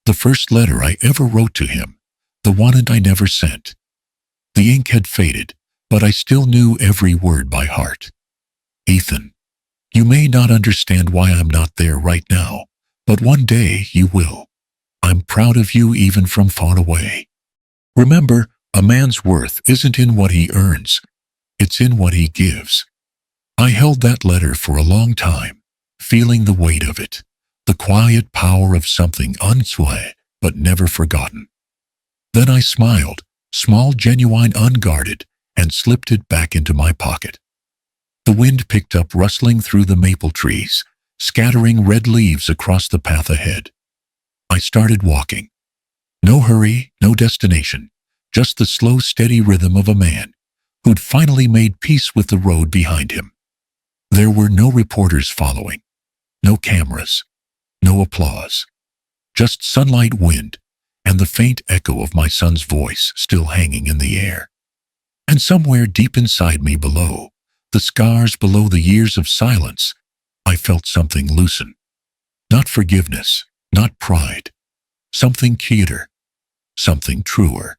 The first letter I ever wrote to him, the one I never sent. The ink had faded, but I still knew every word by heart. Ethan, you may not understand why I'm not there right now, but one day you will. I'm proud of you even from far away. Remember, a man's worth isn't in what he earns, it's in what he gives. I held that letter for a long time, feeling the weight of it, the quiet power of something unswayed but never forgotten. Then I smiled, small, genuine, unguarded, and slipped it back into my pocket. The wind picked up, rustling through the maple trees, scattering red leaves across the path ahead. I started walking. No hurry, no destination, just the slow, steady rhythm of a man who'd finally made peace with the road behind him. There were no reporters following, no cameras, no applause, just sunlight, wind, and the faint echo of my son's voice still hanging in the air. And somewhere deep inside me, below, the scars, below the years of silence, I felt something loosen. Not forgiveness, not pride. Something quieter, something truer.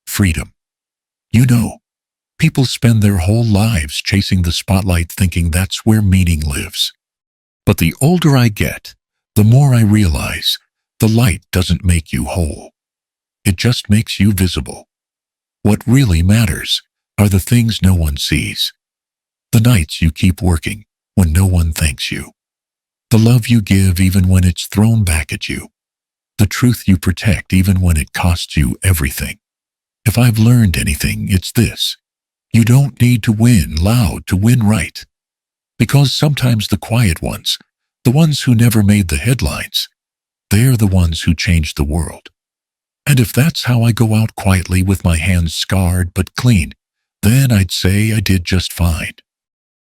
Freedom. You know, people spend their whole lives chasing the spotlight, thinking that's where meaning lives. But the older I get, the more I realize the light doesn't make you whole. It just makes you visible. What really matters are the things no one sees. The nights you keep working when no one thanks you. The love you give even when it's thrown back at you. The truth you protect even when it costs you everything. If I've learned anything, it's this. You don't need to win loud to win right. Because sometimes the quiet ones, the ones who never made the headlines, they're the ones who changed the world. And if that's how I go out quietly with my hands scarred but clean, then I'd say I did just fine.